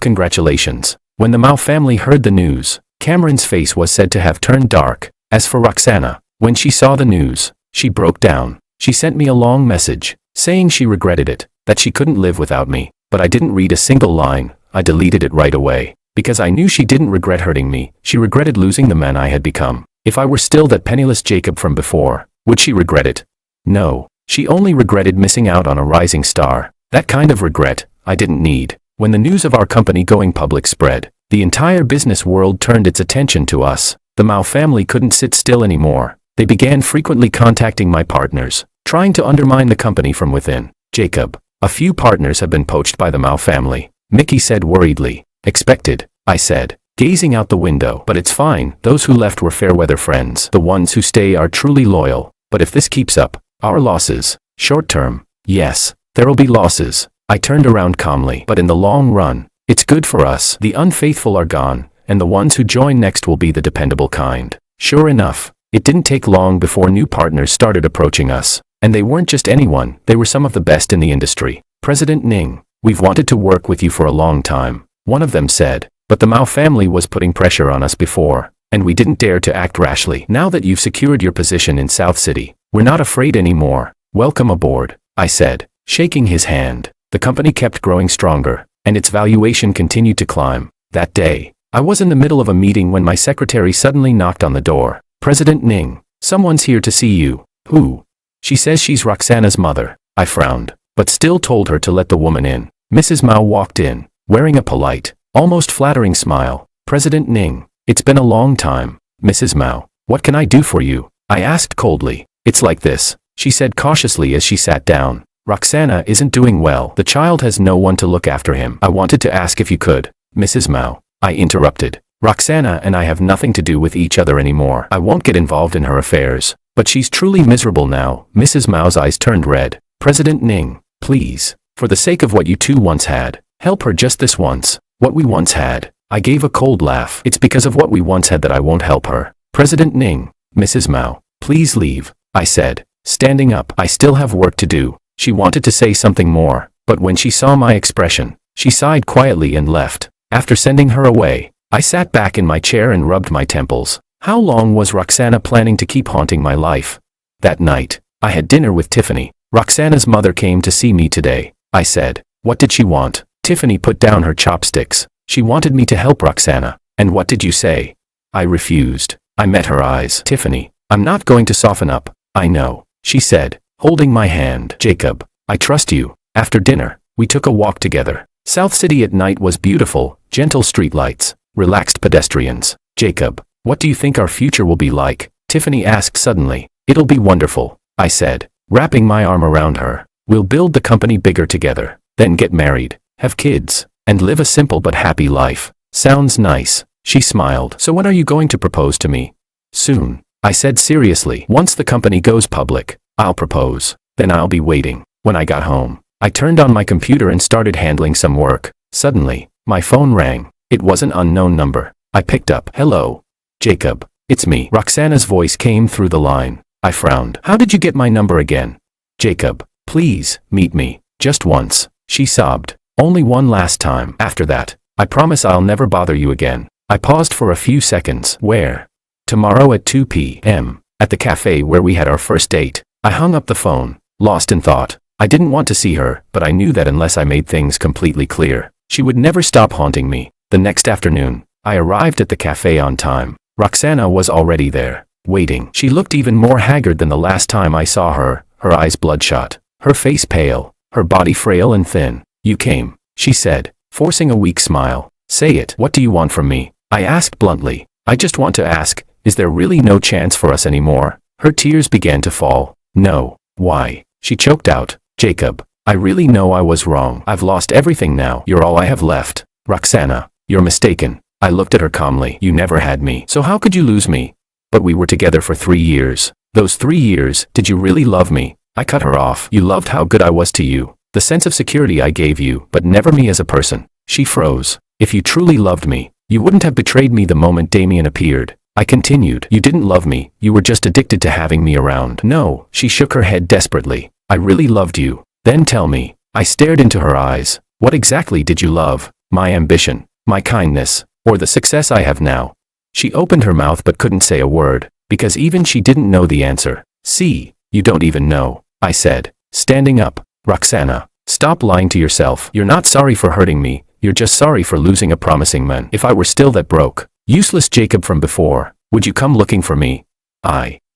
congratulations. When the Mao family heard the news, Cameron's face was said to have turned dark. As for Roxana, when she saw the news, she broke down. She sent me a long message, saying she regretted it, that she couldn't live without me. But I didn't read a single line. I deleted it right away. Because I knew she didn't regret hurting me. She regretted losing the man I had become. If I were still that penniless Jacob from before, would she regret it? No. She only regretted missing out on a rising star. That kind of regret, I didn't need. When the news of our company going public spread, the entire business world turned its attention to us. The Mao family couldn't sit still anymore. They began frequently contacting my partners, trying to undermine the company from within. Jacob, a few partners have been poached by the Mao family, Mickey said worriedly. Expected, I said, gazing out the window. But it's fine, those who left were fair-weather friends. The ones who stay are truly loyal. But if this keeps up, our losses, short-term, yes, there'll be losses. I turned around calmly. But in the long run, it's good for us. The unfaithful are gone, and the ones who join next will be the dependable kind. Sure enough, it didn't take long before new partners started approaching us. And they weren't just anyone, they were some of the best in the industry. President Ning, we've wanted to work with you for a long time, one of them said. But the Mao family was putting pressure on us before, and we didn't dare to act rashly. Now that you've secured your position in South City, we're not afraid anymore. Welcome aboard, I said, shaking his hand. The company kept growing stronger, and its valuation continued to climb. That day, I was in the middle of a meeting when my secretary suddenly knocked on the door. President Ning, someone's here to see you. Who? She says she's Roxana's mother. I frowned, but still told her to let the woman in. Mrs. Mao walked in, wearing a polite, almost flattering smile. President Ning, it's been a long time. Mrs. Mao, what can I do for you? I asked coldly. It's like this, she said cautiously as she sat down. Roxana isn't doing well. The child has no one to look after him. I wanted to ask if you could. Mrs. Mao, I interrupted. Roxana and I have nothing to do with each other anymore. I won't get involved in her affairs. But she's truly miserable now. Mrs. Mao's eyes turned red. President Ning, please, for the sake of what you two once had, help her just this once. What we once had. I gave a cold laugh. It's because of what we once had that I won't help her. President Ning, Mrs. Mao, please leave, I said, standing up. I still have work to do. She wanted to say something more, but when she saw my expression, she sighed quietly and left. After sending her away, I sat back in my chair and rubbed my temples. How long was Roxana planning to keep haunting my life? That night, I had dinner with Tiffany. Roxana's mother came to see me today, I said. What did she want? Tiffany put down her chopsticks. She wanted me to help Roxana. And what did you say? I refused. I met her eyes. Tiffany, I'm not going to soften up. I know, she said, holding my hand. Jacob, I trust you. After dinner, we took a walk together. South City at night was beautiful, gentle streetlights, relaxed pedestrians. Jacob, what do you think our future will be like? Tiffany asked suddenly. It'll be wonderful, I said, wrapping my arm around her. We'll build the company bigger together, then get married, have kids, and live a simple but happy life. Sounds nice, she smiled. So when are you going to propose to me? Soon, I said seriously. Once the company goes public, I'll propose. Then I'll be waiting. When I got home, I turned on my computer and started handling some work. Suddenly, my phone rang. It was an unknown number. I picked up. Hello. Jacob, it's me. Roxana's voice came through the line. I frowned. How did you get my number again? Jacob, please, meet me. Just once, she sobbed. Only one last time. After that, I promise I'll never bother you again. I paused for a few seconds. Where? Tomorrow at 2 p.m. At the cafe where we had our first date. I hung up the phone, lost in thought. I didn't want to see her, but I knew that unless I made things completely clear, she would never stop haunting me. The next afternoon, I arrived at the cafe on time. Roxana was already there, waiting. She looked even more haggard than the last time I saw her, her eyes bloodshot, her face pale, her body frail and thin. You came, she said, forcing a weak smile. Say it. What do you want from me? I asked bluntly. I just want to ask, is there really no chance for us anymore? Her tears began to fall. No. Why? She choked out. Jacob, I really know I was wrong. I've lost everything now. You're all I have left. Roxana, you're mistaken. I looked at her calmly. You never had me. So how could you lose me? But we were together for 3 years. Those 3 years, did you really love me? I cut her off. You loved how good I was to you. The sense of security I gave you, but never me as a person. She froze. If you truly loved me, you wouldn't have betrayed me the moment Damien appeared. I continued. You didn't love me. You were just addicted to having me around. No, she shook her head desperately. I really loved you. Then tell me. I stared into her eyes. What exactly did you love? My ambition, my kindness, or the success I have now? She opened her mouth but couldn't say a word, because even she didn't know the answer. See, you don't even know, I said, standing up. Roxana, stop lying to yourself. You're not sorry for hurting me, you're just sorry for losing a promising man. If I were still that broke, useless Jacob from before, would you come looking for me?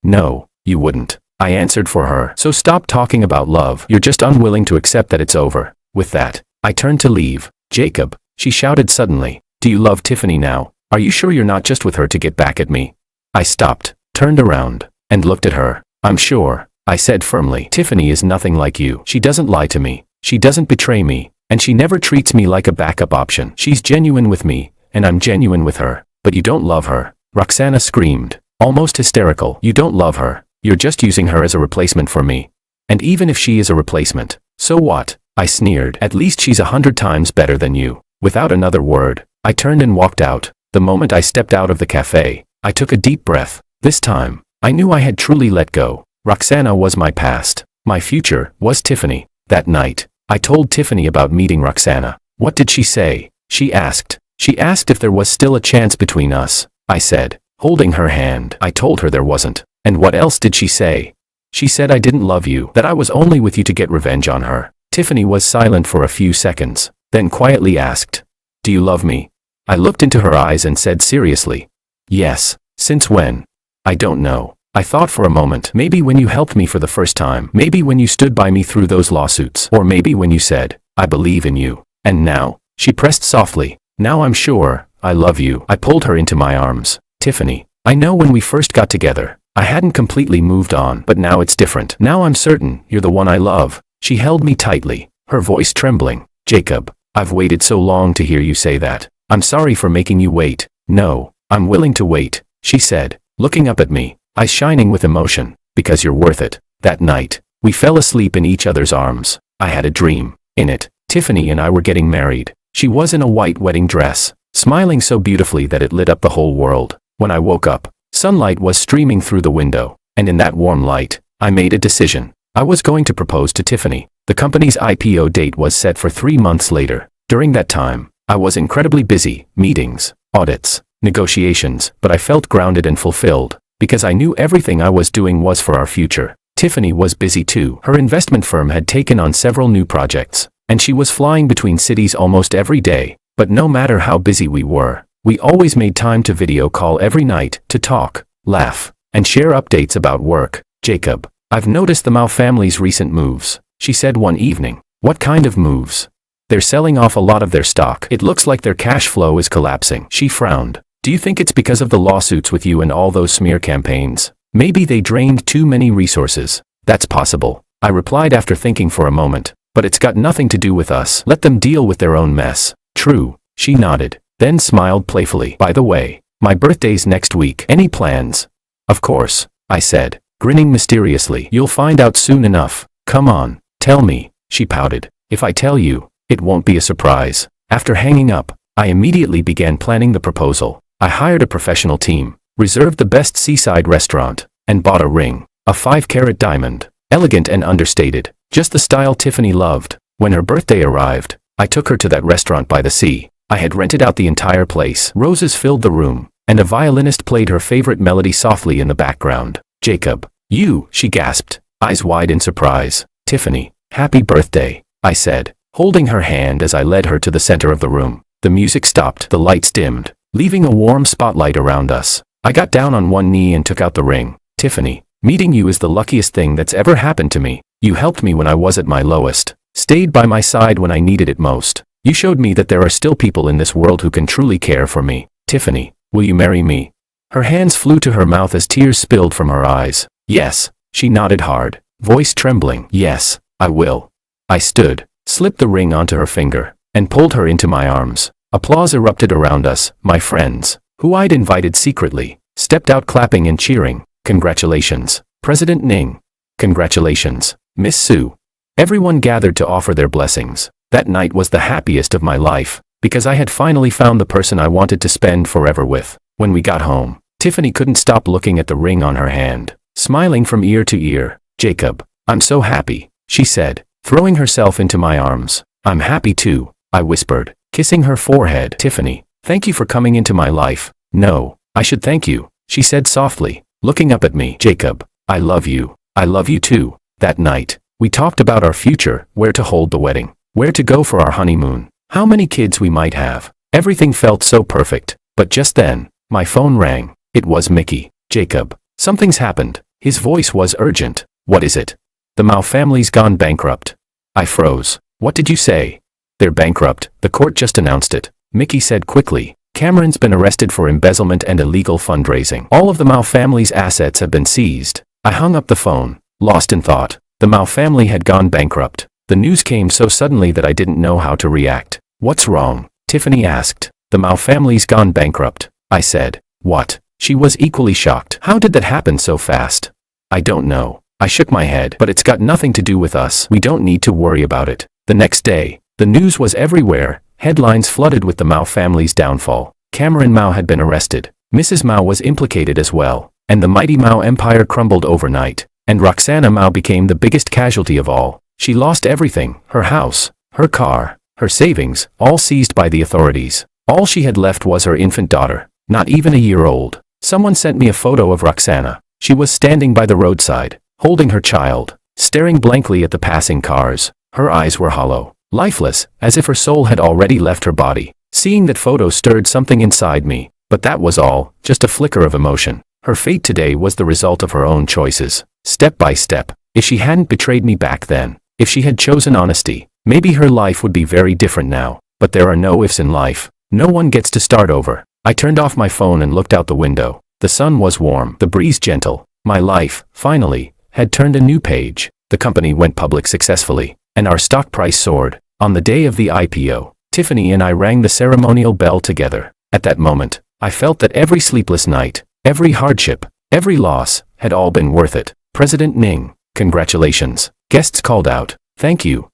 No, you wouldn't. I answered for her. So stop talking about love. You're just unwilling to accept that it's over. With that, I turned to leave. Jacob, she shouted suddenly, do you love Tiffany now? Are you sure you're not just with her to get back at me? I stopped, turned around, and looked at her. I'm sure, I said firmly. Tiffany is nothing like you. She doesn't lie to me. She doesn't betray me. And she never treats me like a backup option. She's genuine with me, and I'm genuine with her. But you don't love her. Roxana screamed, almost hysterical. You don't love her. You're just using her as a replacement for me. And even if she is a replacement, so what? I sneered. At least she's 100 times better than you. Without another word, I turned and walked out. The moment I stepped out of the cafe, I took a deep breath. This time, I knew I had truly let go. Roxana was my past. My future was Tiffany. That night, I told Tiffany about meeting Roxana. What did she say? She asked. She asked if there was still a chance between us. I said, holding her hand. I told her there wasn't. And what else did she say? She said I didn't love you, that I was only with you to get revenge on her. Tiffany was silent for a few seconds, then quietly asked, do you love me? I looked into her eyes and said seriously, yes. Since when? I don't know. I thought for a moment, maybe when you helped me for the first time, maybe when you stood by me through those lawsuits, or maybe when you said, I believe in you. And now, she pressed softly, now I'm sure, I love you. I pulled her into my arms. Tiffany, I know when we first got together, I hadn't completely moved on, but now it's different. Now I'm certain, you're the one I love. She held me tightly, her voice trembling. Jacob, I've waited so long to hear you say that. I'm sorry for making you wait. No, I'm willing to wait, she said, looking up at me, eyes shining with emotion, because you're worth it. That night, we fell asleep in each other's arms. I had a dream. In it, Tiffany and I were getting married. She was in a white wedding dress, smiling so beautifully that it lit up the whole world. When I woke up, sunlight was streaming through the window, and in that warm light, I made a decision. I was going to propose to Tiffany. The company's IPO date was set for 3 months later. During that time, I was incredibly busy, meetings, audits, negotiations, but I felt grounded and fulfilled, because I knew everything I was doing was for our future. Tiffany was busy too. Her investment firm had taken on several new projects, and she was flying between cities almost every day. But no matter how busy we were, we always made time to video call every night, to talk, laugh, and share updates about work. Jacob, I've noticed the Mao family's recent moves, she said one evening. What kind of moves? They're selling off a lot of their stock. It looks like their cash flow is collapsing. She frowned. Do you think it's because of the lawsuits with you and all those smear campaigns? Maybe they drained too many resources. That's possible, I replied after thinking for a moment. But it's got nothing to do with us. Let them deal with their own mess. True, she nodded, then smiled playfully. By the way, my birthday's next week. Any plans? Of course, I said, grinning mysteriously. You'll find out soon enough. Come on, tell me, she pouted. If I tell you, it won't be a surprise. After hanging up, I immediately began planning the proposal. I hired a professional team, reserved the best seaside restaurant, and bought a ring, a 5-carat diamond, elegant and understated, just the style Tiffany loved. When her birthday arrived, I took her to that restaurant by the sea. I had rented out the entire place. Roses filled the room, and a violinist played her favorite melody softly in the background. Jacob, you, she gasped, eyes wide in surprise. Tiffany, happy birthday, I said, holding her hand as I led her to the center of the room. The music stopped, the lights dimmed, leaving a warm spotlight around us. I got down on one knee and took out the ring. Tiffany, meeting you is the luckiest thing that's ever happened to me. You helped me when I was at my lowest, stayed by my side when I needed it most. You showed me that there are still people in this world who can truly care for me. Tiffany, will you marry me? Her hands flew to her mouth as tears spilled from her eyes. Yes, she nodded hard, voice trembling. Yes, I will. I stood, slipped the ring onto her finger, and pulled her into my arms. Applause erupted around us. My friends, who I'd invited secretly, stepped out clapping and cheering. Congratulations, President Ning. Congratulations, Miss Su. Everyone gathered to offer their blessings. That night was the happiest of my life, because I had finally found the person I wanted to spend forever with. When we got home, Tiffany couldn't stop looking at the ring on her hand, smiling from ear to ear. Jacob, I'm so happy, she said, throwing herself into my arms. I'm happy too, I whispered, kissing her forehead. Tiffany, thank you for coming into my life. No, I should thank you, she said softly, looking up at me. Jacob, I love you. I love you too. That night, We talked about our future, where to hold the wedding, where to go for our honeymoon, how many kids we might have. Everything felt so perfect. But just then, my phone rang. It was Mickey. Jacob, something's happened. His voice was urgent. What is it? The Mao family's gone bankrupt. I froze. What did you say? They're bankrupt. The court just announced it. Mickey said quickly. Cameron's been arrested for embezzlement and illegal fundraising. All of the Mao family's assets have been seized. I hung up the phone, lost in thought. The Mao family had gone bankrupt. The news came so suddenly that I didn't know how to react. What's wrong? Tiffany asked. The Mao family's gone bankrupt. I said. What? She was equally shocked. How did that happen so fast? I don't know. I shook my head. But it's got nothing to do with us. We don't need to worry about it. The next day, the news was everywhere. Headlines flooded with the Mao family's downfall. Cameron Mao had been arrested. Mrs. Mao was implicated as well. And the mighty Mao empire crumbled overnight. And Roxana Mao became the biggest casualty of all. She lost everything. Her house, her car, her savings, all seized by the authorities. All she had left was her infant daughter, not even a year old. Someone sent me a photo of Roxana. She was standing by the roadside, holding her child, staring blankly at the passing cars. Her eyes were hollow, lifeless, as if her soul had already left her body. Seeing that photo stirred something inside me, but that was all, just a flicker of emotion. Her fate today was the result of her own choices, step by step. If she hadn't betrayed me back then, if she had chosen honesty, maybe her life would be very different now. But there are no ifs in life. No one gets to start over. I turned off my phone and looked out the window. The sun was warm, the breeze gentle. My life, finally, had turned a new page. The company went public successfully, and our stock price soared. On the day of the IPO, Tiffany and I rang the ceremonial bell together. At that moment, I felt that every sleepless night, every hardship, every loss, had all been worth it. President Ning, congratulations. Guests called out. Thank you,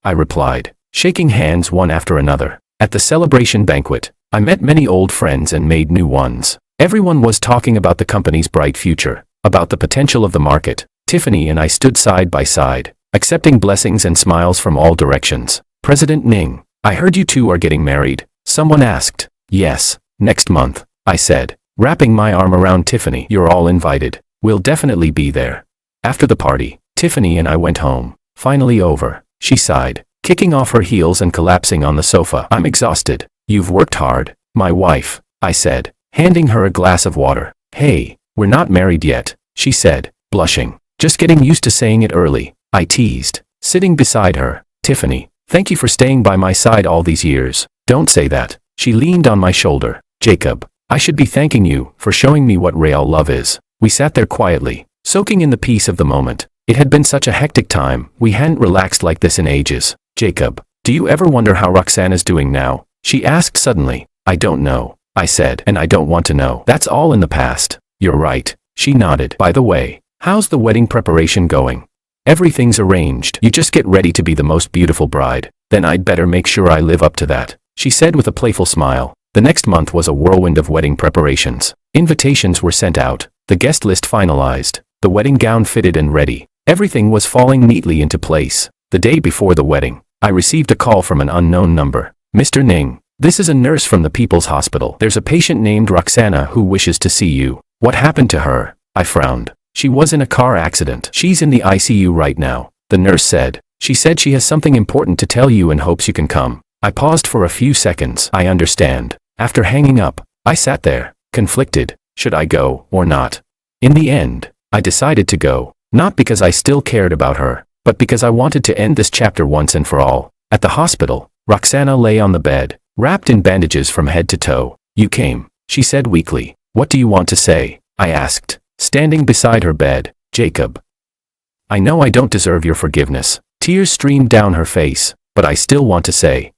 I replied, shaking hands one after another. At the celebration banquet, I met many old friends and made new ones. Everyone was talking about the company's bright future, about the potential of the market. Tiffany and I stood side by side, accepting blessings and smiles from all directions. President Ning, I heard you two are getting married. Someone asked. Yes, next month, I said, wrapping my arm around Tiffany. You're all invited. We'll definitely be there. After the party, Tiffany and I went home. Finally over, she sighed, kicking off her heels and collapsing on the sofa. I'm exhausted. You've worked hard, my wife, I said, handing her a glass of water. Hey, we're not married yet, she said, blushing. Just getting used to saying it early, I teased, sitting beside her. Tiffany, thank you for staying by my side all these years. Don't say that. She leaned on my shoulder. Jacob, I should be thanking you for showing me what real love is. We sat there quietly, soaking in the peace of the moment. It had been such a hectic time. We hadn't relaxed like this in ages. Jacob, do you ever wonder how Roxana's doing now? She asked suddenly. I don't know, I said, and I don't want to know. That's all in the past. You're right. She nodded. By the way, how's the wedding preparation going? Everything's arranged. You just get ready to be the most beautiful bride. Then I'd better make sure I live up to that, she said with a playful smile. The next month was a whirlwind of wedding preparations. Invitations were sent out, the guest list finalized, the wedding gown fitted and ready. Everything was falling neatly into place. The day before the wedding, I received a call from an unknown number. Mr. Ning, this is a nurse from the People's Hospital. There's a patient named Roxana who wishes to see you. What happened to her? I frowned. She was in a car accident. She's in the ICU right now, the nurse said. She said she has something important to tell you and hopes you can come. I paused for a few seconds. I understand. After hanging up, I sat there, conflicted. Should I go or not? In the end, I decided to go, not because I still cared about her, but because I wanted to end this chapter once and for all. At the hospital, Roxana lay on the bed, wrapped in bandages from head to toe. You came, she said weakly. What do you want to say? I asked, standing beside her bed. Jacob, I know I don't deserve your forgiveness. Tears streamed down her face, but I still want to say.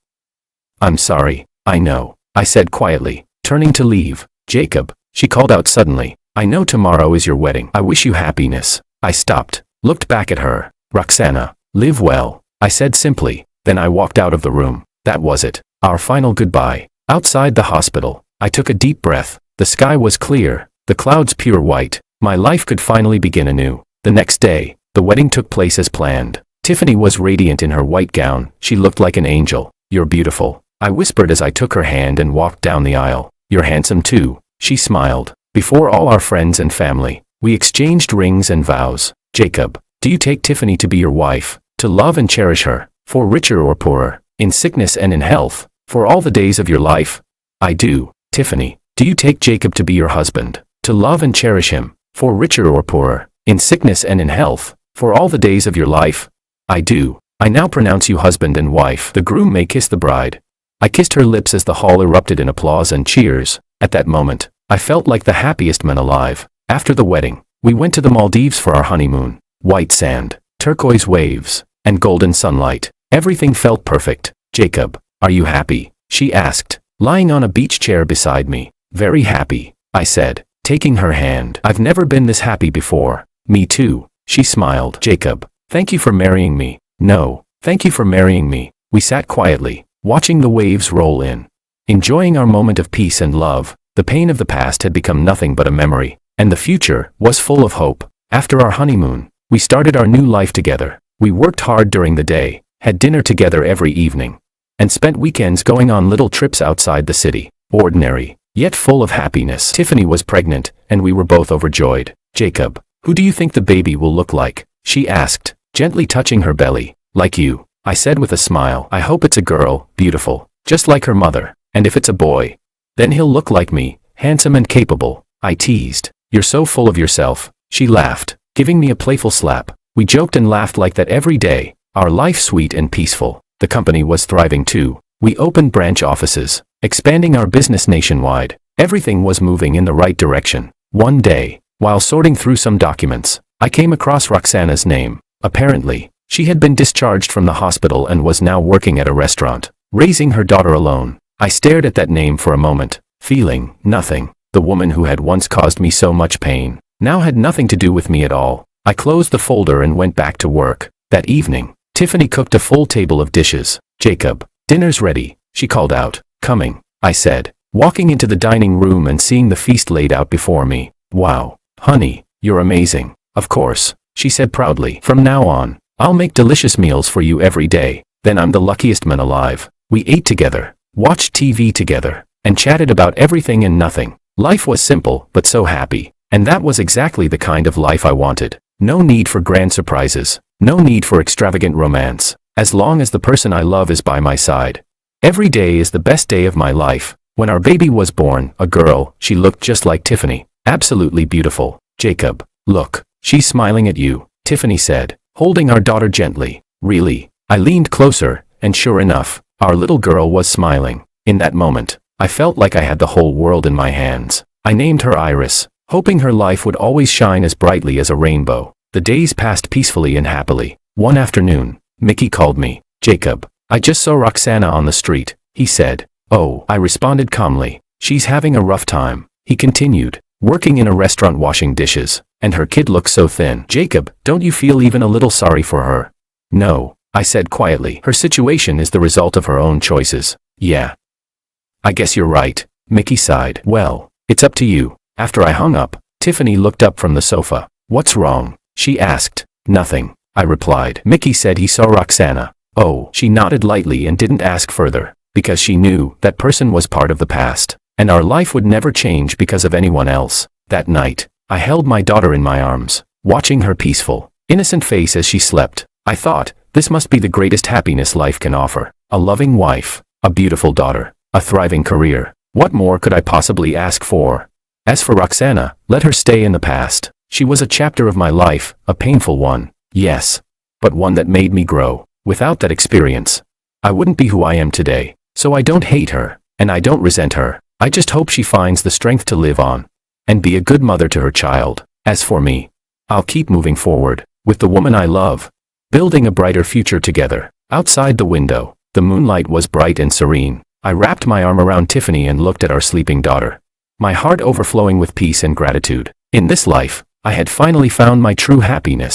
I'm sorry, I know, I said quietly, turning to leave. Jacob, she called out suddenly. I know tomorrow is your wedding. I wish you happiness. I stopped, looked back at her. Roxana, live well, I said simply. Then I walked out of the room. That was it. Our final goodbye. Outside the hospital, I took a deep breath. The sky was clear, the clouds pure white. My life could finally begin anew. The next day, the wedding took place as planned. Tiffany was radiant in her white gown. She looked like an angel. You're beautiful, I whispered as I took her hand and walked down the aisle. You're handsome too, she smiled. Before all our friends and family, we exchanged rings and vows. Jacob, Do you take Tiffany to be your wife, to love and cherish her, for richer or poorer, in sickness and in health, for all the days of your life? I do. Tiffany, do you take Jacob to be your husband, to love and cherish him, for richer or poorer, in sickness and in health, for all the days of your life? I do. I now pronounce you husband and wife. The groom may kiss the bride. I kissed her lips as the hall erupted in applause and cheers. At that moment, I felt like the happiest man alive. After the wedding, we went to the Maldives for our honeymoon. White sand, turquoise waves, and golden sunlight. Everything felt perfect. Jacob, are you happy? She asked, lying on a beach chair beside me. Very happy, I said, taking her hand. I've never been this happy before. Me too, she smiled. Jacob, thank you for marrying me. No, thank you for marrying me. We sat quietly, watching the waves roll in, enjoying our moment of peace and love. The pain of the past had become nothing but a memory, and the future was full of hope. After our honeymoon, we started our new life together. We worked hard during the day, had dinner together every evening, and spent weekends going on little trips outside the city. Ordinary, yet full of happiness. Tiffany was pregnant, and we were both overjoyed. Jacob, who do you think the baby will look like? She asked, gently touching her belly. Like you, I said with a smile. I hope it's a girl, beautiful, just like her mother. And if it's a boy, then he'll look like me, handsome and capable. I teased. You're so full of yourself. She laughed, giving me a playful slap. We joked and laughed like that every day, our life sweet and peaceful. The company was thriving too. We opened branch offices, expanding our business nationwide. Everything was moving in the right direction. One day, while sorting through some documents, I came across Roxana's name. Apparently, she had been discharged from the hospital and was now working at a restaurant, raising her daughter alone. I stared at that name for a moment, feeling nothing. The woman who had once caused me so much pain now had nothing to do with me at all. I closed the folder and went back to work. That evening, Tiffany cooked a full table of dishes. Jacob, dinner's ready, she called out. Coming, I said, walking into the dining room and seeing the feast laid out before me. Wow, honey, you're amazing. Of course, she said proudly. From now on, I'll make delicious meals for you every day. Then I'm the luckiest man alive. We ate together, watched TV together, and chatted about everything and nothing. Life was simple, but so happy. And that was exactly the kind of life I wanted. No need for grand surprises. No need for extravagant romance. As long as the person I love is by my side. Every day is the best day of my life. When our baby was born, a girl, she looked just like Tiffany. Absolutely beautiful. Jacob, look, she's smiling at you, Tiffany said, holding our daughter gently. Really? I leaned closer, and sure enough, our little girl was smiling. In that moment, I felt like I had the whole world in my hands. I named her Iris, hoping her life would always shine as brightly as a rainbow. The days passed peacefully and happily. One afternoon, Mickey called me. Jacob, I just saw Roxana on the street, he said. Oh, I responded calmly. She's having a rough time, he continued, working in a restaurant washing dishes, and her kid looks so thin. Jacob, don't you feel even a little sorry for her? No, I said quietly. Her situation is the result of her own choices. Yeah. I guess you're right, Mickey sighed. Well, it's up to you. After I hung up, Tiffany looked up from the sofa. What's wrong? She asked. Nothing, I replied. Mickey said he saw Roxana. Oh, she nodded lightly and didn't ask further, because she knew that person was part of the past, and our life would never change because of anyone else. That night, I held my daughter in my arms, watching her peaceful, innocent face as she slept. I thought, this must be the greatest happiness life can offer. A loving wife, a beautiful daughter, a thriving career. What more could I possibly ask for? As for Roxana, let her stay in the past. She was a chapter of my life, a painful one, yes, but one that made me grow. Without that experience, I wouldn't be who I am today. So I don't hate her, and I don't resent her. I just hope she finds the strength to live on and be a good mother to her child. As for me, I'll keep moving forward with the woman I love, building a brighter future together. Outside the window, the moonlight was bright and serene. I wrapped my arm around Tiffany and looked at our sleeping daughter, my heart overflowing with peace and gratitude. In this life, I had finally found my true happiness.